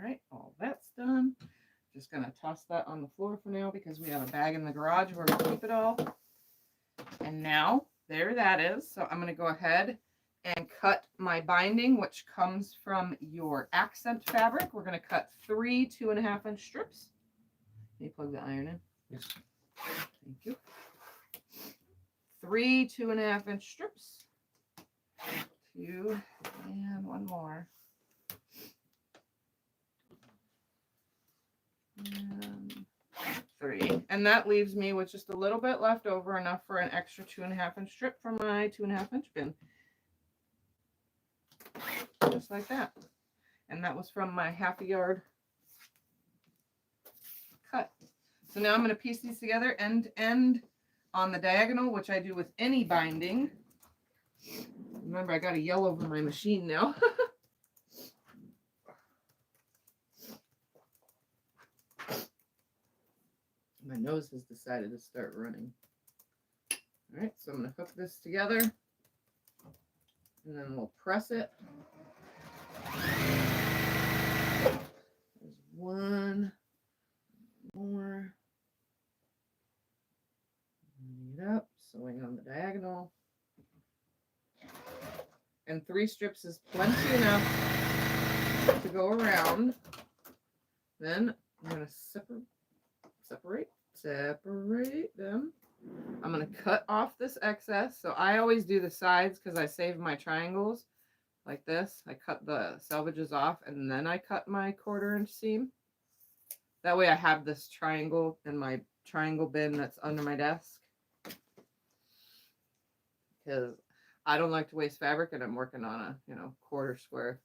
right, all that's done. Just going to toss that on the floor for now because we have a bag in the garage where we keep it all. And now there that is. So I'm going to go ahead and cut my binding, which comes from your accent fabric. We're going to cut 3 2.5-inch strips. Can you plug the iron in? Yes. Thank you. 3 2.5-inch strips. 2 and 1 more. And 3. And that leaves me with just a little bit left over, enough for an extra 2.5-inch strip for my 2.5-inch bin. Just like that. And that was from my 1/2 yard cut. So now I'm going to piece these together end to end on the diagonal, which I do with any binding. Remember, I got to yell over my machine now. My nose has decided to start running. All right, so I'm going to hook this together, and then we'll press it. There's 1 more. Line it up, sewing on the diagonal. And 3 strips is plenty enough to go around. Then I'm going to separate them. I'm going to cut off this excess. So I always do the sides because I save my triangles like this. I cut the selvages off and then I cut my 1/4-inch seam. That way I have this triangle in my triangle bin that's under my desk. Because I don't like to waste fabric, and I'm working on a 1/4 square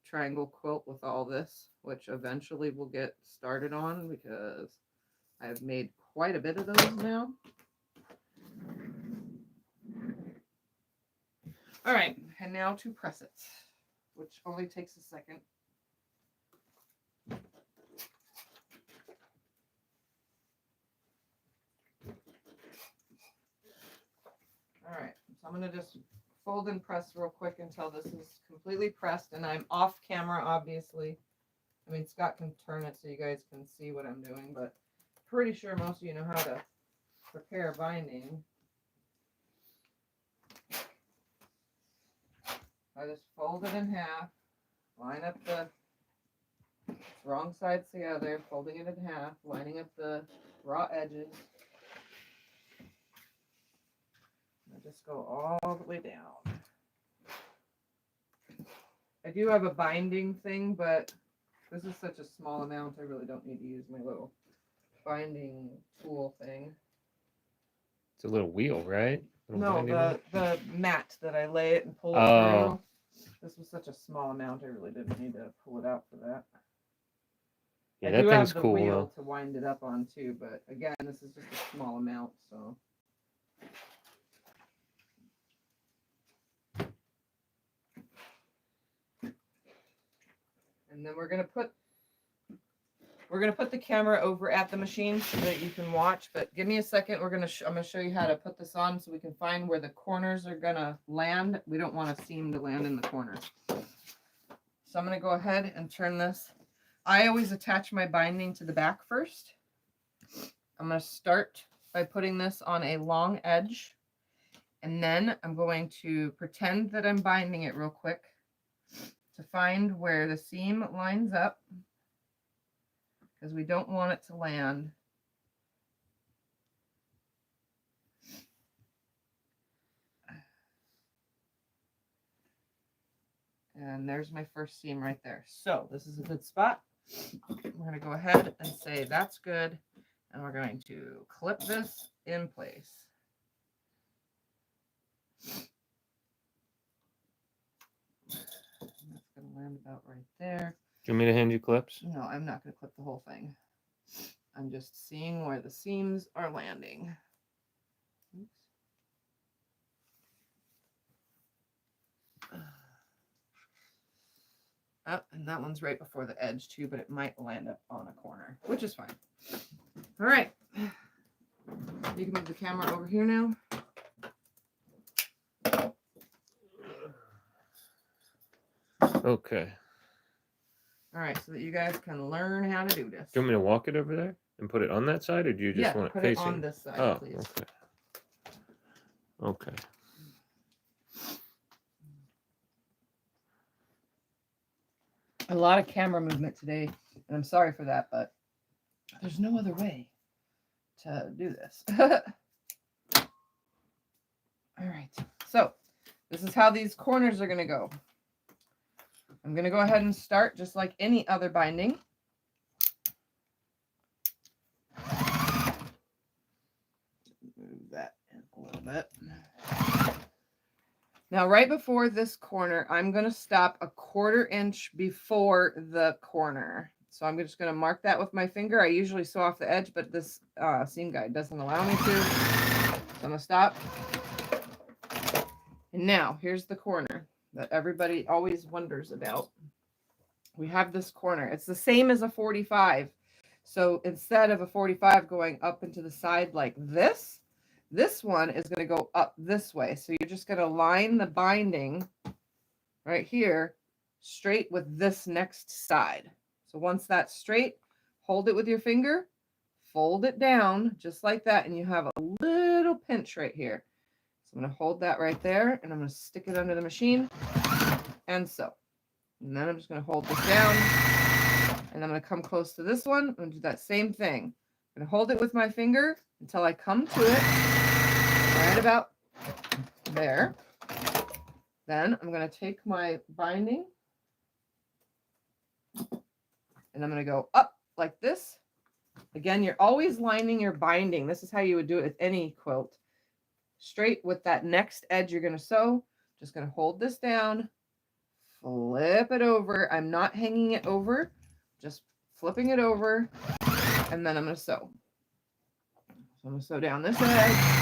triangle quilt with all this, which eventually we'll get started on because I've made quite a bit of those now. All right, and now to press it, which only takes a second. All right, so I'm going to just fold and press real quick until this is completely pressed, and I'm off camera, obviously. I mean, Scott can turn it so you guys can see what I'm doing, but pretty sure most of you know how to prepare a binding. I just fold it in half, line up the wrong sides together, folding it in half, lining up the raw edges. I just go all the way down. I do have a binding thing, but this is such a small amount, I really don't need to use my little binding tool thing. It's a little wheel, right? No, the mat that I lay it and pull it through. This was such a small amount, I really didn't need to pull it out for that. Yeah, I that do thing's have the cool, wheel though. to wind it up on too, but again, this is just a small amount, so. And then we're gonna put the camera over at the machine so that you can watch. But give me a second. I'm gonna show you how to put this on so we can find where the corners are gonna land. We don't want a seam to land in the corners. So I'm gonna go ahead and turn this. I always attach my binding to the back first. I'm gonna start by putting this on a long edge, and then I'm going to pretend that I'm binding it real quick to find where the seam lines up, because we don't want it to land. And there's my first seam right there. So this is a good spot. We're going to go ahead and say that's good. And we're going to clip this in place. That's going to land about right there. Do you want me to hand you clips? No, I'm not going to clip the whole thing. I'm just seeing where the seams are landing. Oops. Oh, and that one's right before the edge too, but it might land up on a corner, which is fine. All right. You can move the camera over here now. Okay. All right, so that you guys can learn how to do this. Do you want me to walk it over there and put it on that side, or do you just want it put facing? it on this side, Oh, please. okay. Okay. A lot of camera movement today, and I'm sorry for that, but there's no other way to do this. All right, so this is how these corners are going to go. I'm going to go ahead and start just like any other binding. Move that in a little bit. Now, right before this corner, I'm going to stop a 1/4 inch before the corner. So I'm just going to mark that with my finger. I usually sew off the edge, but this seam guide doesn't allow me to. So I'm going to stop. And now, here's the corner that everybody always wonders about. We have this corner. It's the same as a 45. So instead of a 45 going up into the side like this, this one is going to go up this way. So you're just going to line the binding right here straight with this next side. So once that's straight, hold it with your finger, fold it down just like that, and you have a little pinch right here. So I'm going to hold that right there, and I'm going to stick it under the machine and sew. And then I'm just going to hold this down, and I'm going to come close to this one and do that same thing. I'm going to hold it with my finger until I come to it right about there. Then I'm going to take my binding and I'm going to go up like this. Again, you're always lining your binding. This is how you would do it with any quilt. Straight with that next edge you're going to sew. Just going to hold this down, flip it over. I'm not hanging it over, just flipping it over, and then I'm going to sew. So I'm going to sew down this edge.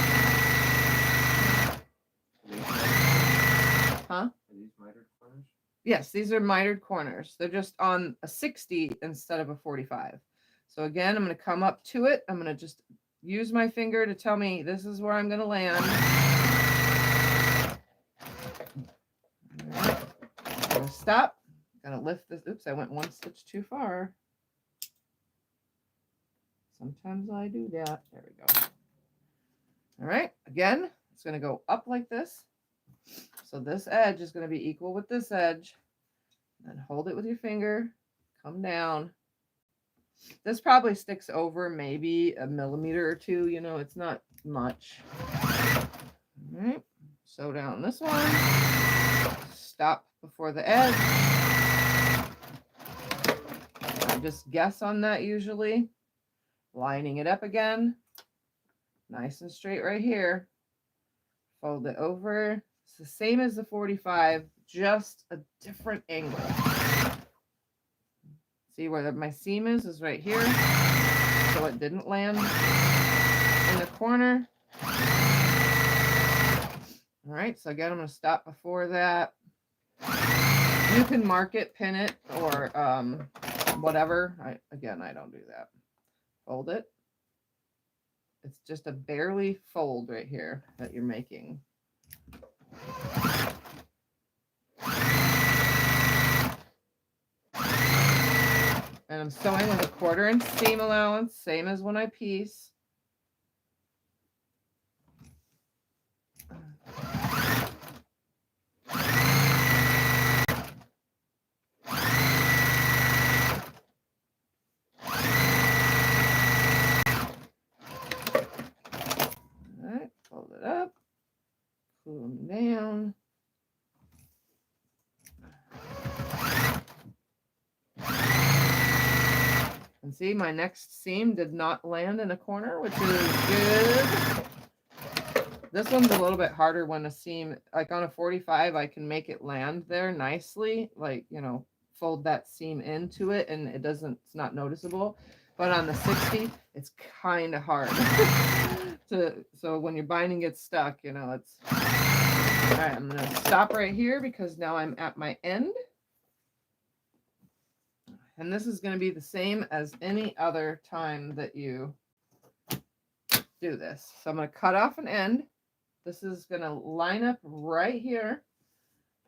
Huh? Are these mitered corners? Yes, these are mitered corners. They're just on a 60 instead of a 45. So again, I'm going to come up to it. I'm going to just use my finger to tell me this is where I'm going to land. Right. I'm going to stop. I'm going to lift this. Oops, I went one stitch too far. Sometimes I do that. There we go. All right. Again, it's going to go up like this. So this edge is going to be equal with this edge. Then hold it with your finger. Come down. This probably sticks over maybe a millimeter or two. You know, it's not much. All right. Sew down this one. Stop before the edge. I just guess on that usually. Lining it up again. Nice and straight right here. Fold it over. It's the same as the 45, just a different angle. See where my seam is right here. So it didn't land in the corner. All right, so again, I'm going to stop before that. You can mark it, pin it, or whatever. I don't do that. Fold it. It's just a barely fold right here that you're making. And I'm sewing with a 1/4 inch seam allowance, same as when I piece. All right, fold it up, pull them down. And see, my next seam did not land in a corner, which is good. This one's a little bit harder when a seam, like on a 45, I can make it land there nicely, like, you know, fold that seam into it and it's not noticeable. But on the 60, it's kind of hard. So when your binding gets stuck, you know, it's, all right, I'm going to stop right here because now I'm at my end. And this is going to be the same as any other time that you do this. So I'm going to cut off an end. This is going to line up right here.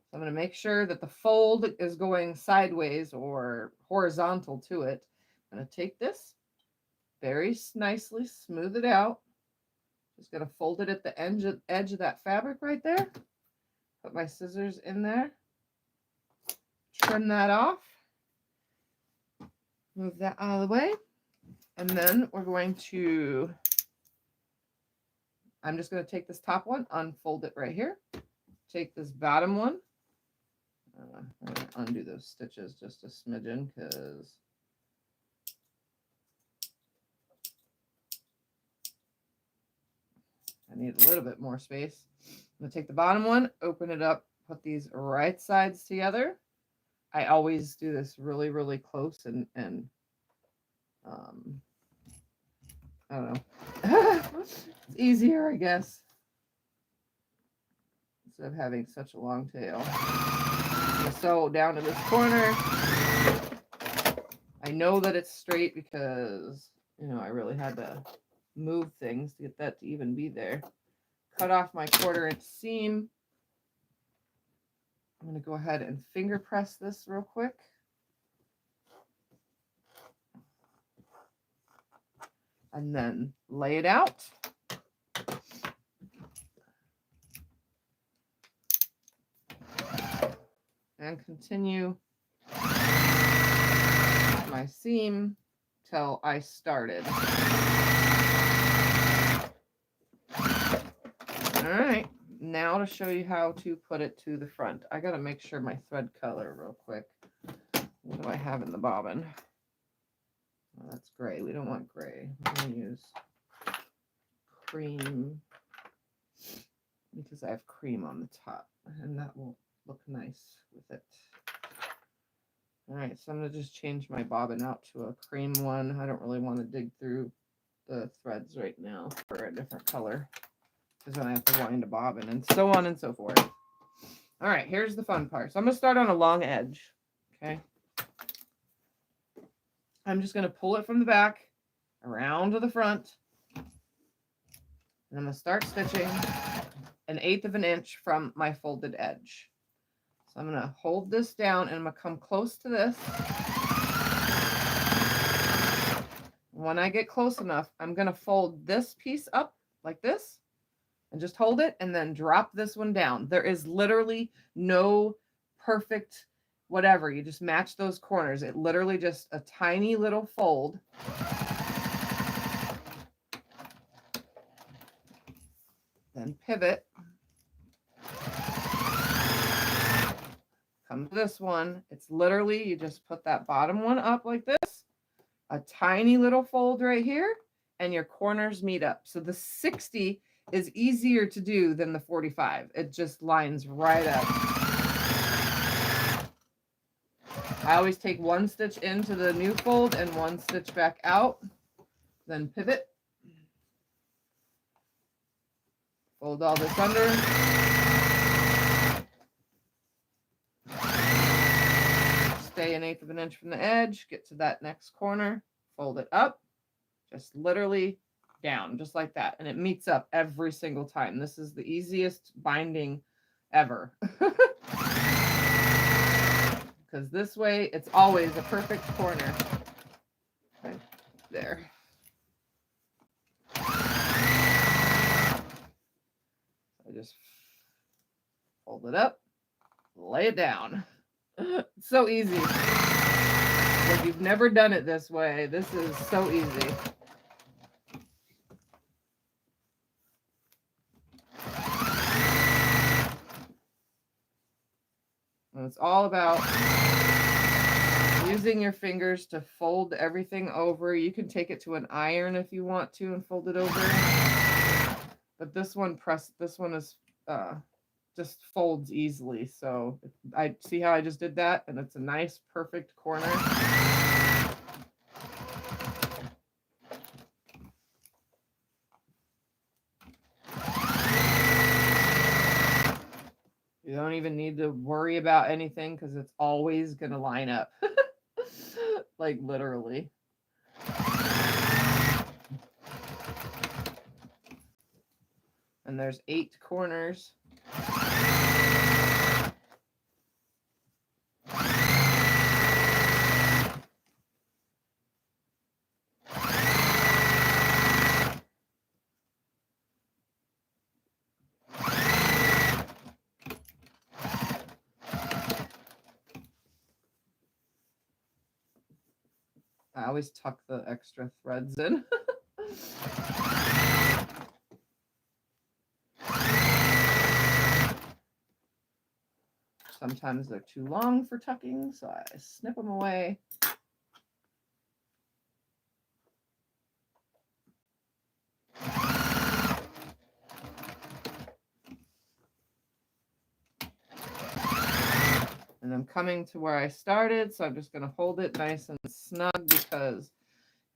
So I'm going to make sure that the fold is going sideways or horizontal to it. I'm going to take this very nicely, smooth it out. Just gonna fold it at the edge of that fabric right there. Put my scissors in there. Trim that off. Move that out of the way. And then we're going to, I'm just going to take this top one, unfold it right here. Take this bottom one. I'm going to undo those stitches just a smidgen because I need a little bit more space. I'm going to take the bottom one, open it up, put these right sides together. I always do this really, really close and I don't know. It's easier, I guess, instead of having such a long tail. So down to this corner. I know that it's straight because, you know, I really had to move things to get that to even be there. Cut off my 1/4 inch seam. I'm going to go ahead and finger press this real quick. And then lay it out. And continue my seam till I started. All right, now to show you how to put it to the front. I gotta make sure my thread color real quick. What do I have in the bobbin? Oh, that's gray. We don't want gray. I'm gonna use cream because I have cream on the top, and that will look nice with it. All right, so I'm going to just change my bobbin out to a cream one. I don't really want to dig through the threads right now for a different color because then I have to wind a bobbin and so on and so forth. All right, here's the fun part. So I'm going to start on a long edge, okay? I'm just going to pull it from the back around to the front. And I'm going to start stitching 1/8 of an inch from my folded edge. So I'm going to hold this down and I'm going to come close to this. When I get close enough, I'm going to fold this piece up like this and just hold it and then drop this one down. There is literally no perfect whatever. You just match those corners. It literally just a tiny little fold. Then pivot. Come to this one. It's literally, you just put that bottom one up like this, a tiny little fold right here, and your corners meet up. So the 60 is easier to do than the 45. It just lines right up. I always take one stitch into the new fold and one stitch back out, then pivot. Fold all this under. Stay 1/8 of an inch from the edge, get to that next corner, fold it up, just literally down, just like that. And it meets up every single time. This is the easiest binding ever. Because this way, it's always a perfect corner. Right there. I just fold it up, lay it down. It's so easy. If you've never done it this way, this is so easy. And it's all about using your fingers to fold everything over. You can take it to an iron if you want to and fold it over. But this one is just folds easily. So I see how I just did that, and it's a nice, perfect corner. You don't even need to worry about anything because it's always going to line up. Like literally. And there's 8 corners. I always tuck the extra threads in. Sometimes they're too long for tucking, so I snip them away. And I'm coming to where I started, so I'm just going to hold it nice and snug because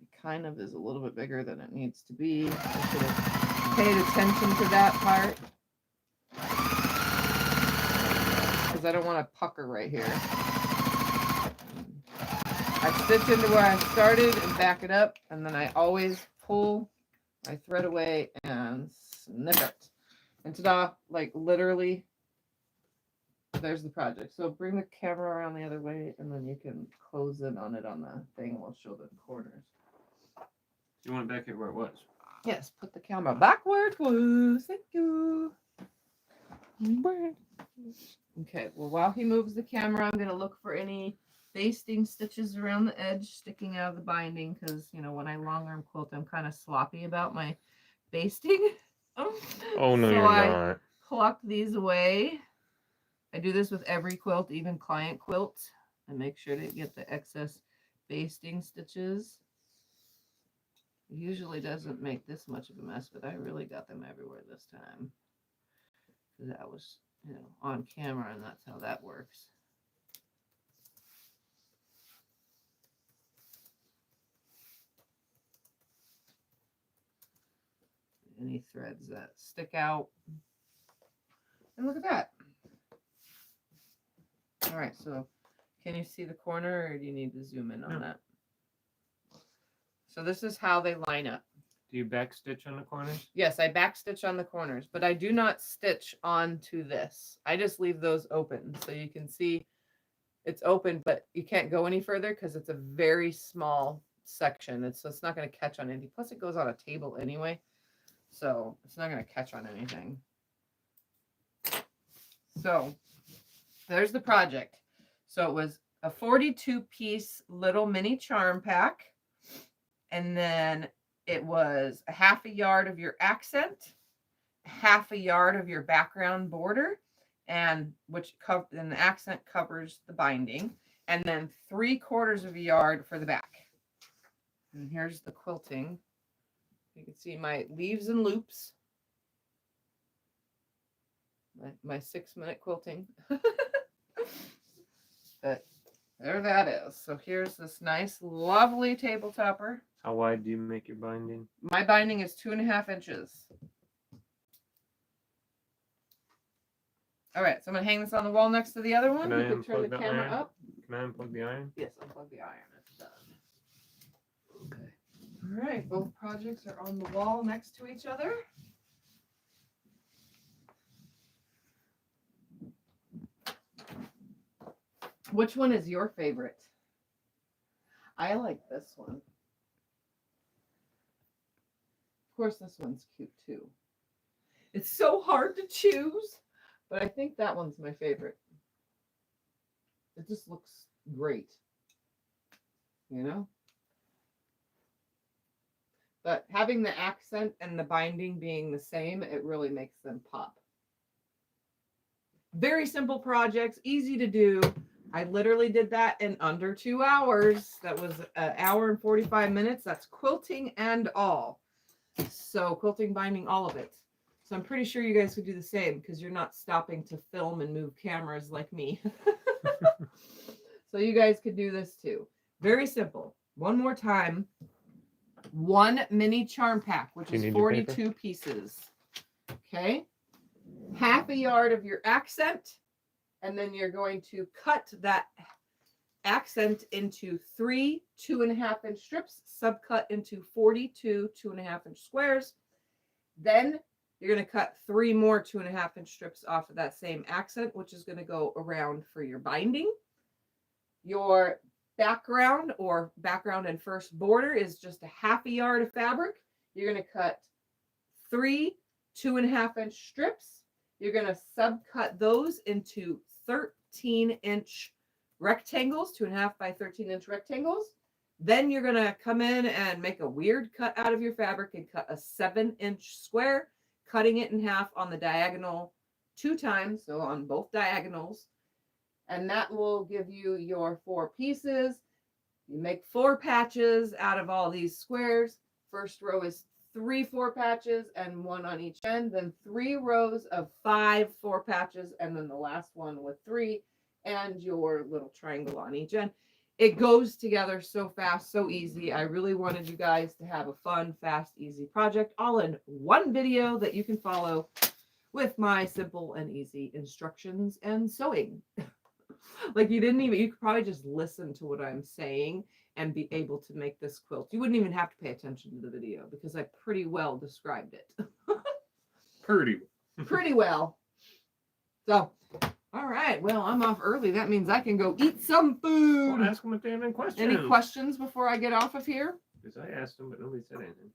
it kind of is a little bit bigger than it needs to be. I should have paid attention to that part because I don't want to pucker right here. I stitch into where I started and back it up, and then I always pull my thread away and snip it. And ta-da, like literally, there's the project. So bring the camera around the other way, and then you can close in on it on the thing. We'll show the corners. You want it back here where it was? Yes, put the camera back where it was. Thank you. Okay, well, while he moves the camera, I'm going to look for any basting stitches around the edge sticking out of the binding because, you know, when I long arm quilt, I'm kind of sloppy about my basting. Oh, no, so you're I not. pluck these away. I do this with every quilt, even client quilts. I make sure to get the excess basting stitches. It usually doesn't make this much of a mess, but I really got them everywhere this time. Because that was, you know, on camera, and that's how that works. Any threads that stick out. And look at that. All right, so can you see the corner, or do you need to zoom in on that? So this is how they line up. Do you back stitch on the corners? Yes, I back stitch on the corners, but I do not stitch onto this. I just leave those open so you can see it's open, but you can't go any further because it's a very small section. So it's not going to catch on anything. Plus it goes on a table anyway, so it's not going to catch on anything. So there's the project. So it was a 42-piece little mini charm pack, and then it was a half a yard of your accent, half a yard of your background border, and the accent covers the binding, and then 3/4 of a yard for the back. And here's the quilting. You can see my leaves and loops. My 6-minute quilting. But there that is. So here's this nice, lovely table topper. How wide do you make your binding? My binding is 2.5 inches. All right, so I'm gonna hang this on the wall next to the other one. Can I You can turn the unplug the camera iron? up. Can I unplug the iron? Yes, unplug the iron. It's done. Okay. All right, both projects are on the wall next to each other. Which one is your favorite? I like this one. Of course, this one's cute too. It's so hard to choose, but I think that one's my favorite. It just looks great, you know? But having the accent and the binding being the same, it really makes them pop. Very simple projects, easy to do. I literally did that in under 2 hours. That was an hour and 45 minutes. That's quilting and all. So quilting, binding, all of it. So I'm pretty sure you guys could do the same because you're not stopping to film and move cameras like me. So you guys could do this too. Very simple. One more time. One mini charm pack, which is 42 pieces. Okay. Half a yard of your accent. And then you're going to cut that accent into 3 2.5-inch strips, subcut into 42 2.5-inch squares. Then you're going to cut 3 more 2.5-inch strips off of that same accent, which is going to go around for your binding. Your background or background and first border is just a half a yard of fabric. You're going to cut 3 2.5-inch strips. You're going to subcut those into 13-inch rectangles, 2.5 by 13-inch rectangles. Then you're going to come in and make a weird cut out of your fabric and cut a 7-inch square, cutting it in half on the diagonal 2 times, so on both diagonals. And that will give you your 4 pieces. You make 4 patches out of all these squares. First row is 3 4 patches and 1 on each end, then 3 rows of 5 4 patches, and then the last one with 3 and your little triangle on each end. It goes together so fast, so easy. I really wanted you guys to have a fun, fast, easy project all in one video that you can follow with my simple and easy instructions and sewing. Like you could probably just listen to what I'm saying and be able to make this quilt. You wouldn't even have to pay attention to the video because I pretty well described it. Pretty well. So, all right. Well, I'm off early. That means I can go eat some food. Well, ask them if they have any questions. Any questions before I get off of here? Because I asked them, but nobody said anything.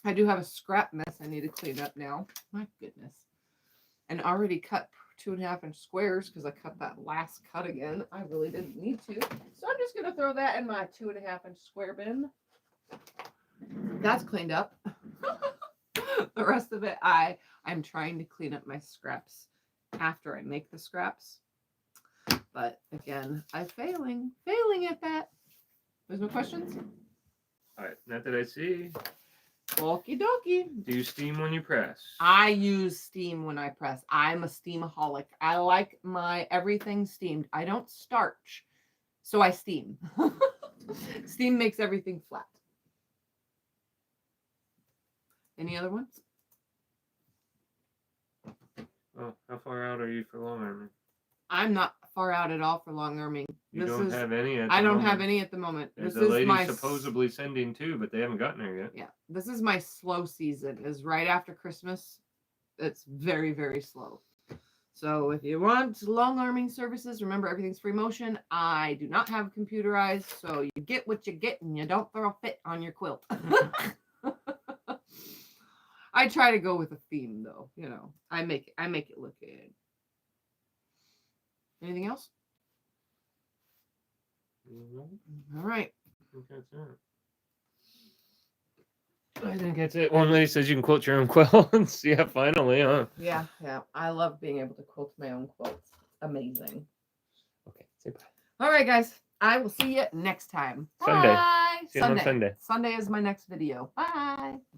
I do have a scrap mess I need to clean up now. My goodness. And already cut 2.5-inch squares because I cut that last cut again. I really didn't need to. So I'm just going to throw that in my 2.5-inch square bin. That's cleaned up. The rest of it, I'm trying to clean up my scraps after I make the scraps. But again, I'm failing at that. There's no questions? All right, not that I see. Okie dokie. Do you steam when you press? I use steam when I press. I'm a steamaholic. I like my everything steamed. I don't starch, so I steam. Steam makes everything flat. Any other ones? Oh, how far out are you for long arming? I'm not far out at all for long arming. You don't have any at the I don't moment. have any at the moment. There's This a is lady my supposedly sending 2, but they haven't gotten there yet. Yeah, this is my slow season. Is right after Christmas. It's very, very slow. So if you want long arming services, remember everything's free motion. I do not have computerized, so you get what you get and you don't throw a fit on your quilt. I try to go with a theme though, you know. I make it look good. Anything else? All right. I think that's it. I think that's it. One lady says you can quilt your own quilts. Yeah, finally, huh? Yeah. I love being able to quilt my own quilts. Amazing. Okay, say bye. All right, guys. I will see you next time. Sunday. Bye. See you on Sunday. Sunday is my next video. Bye.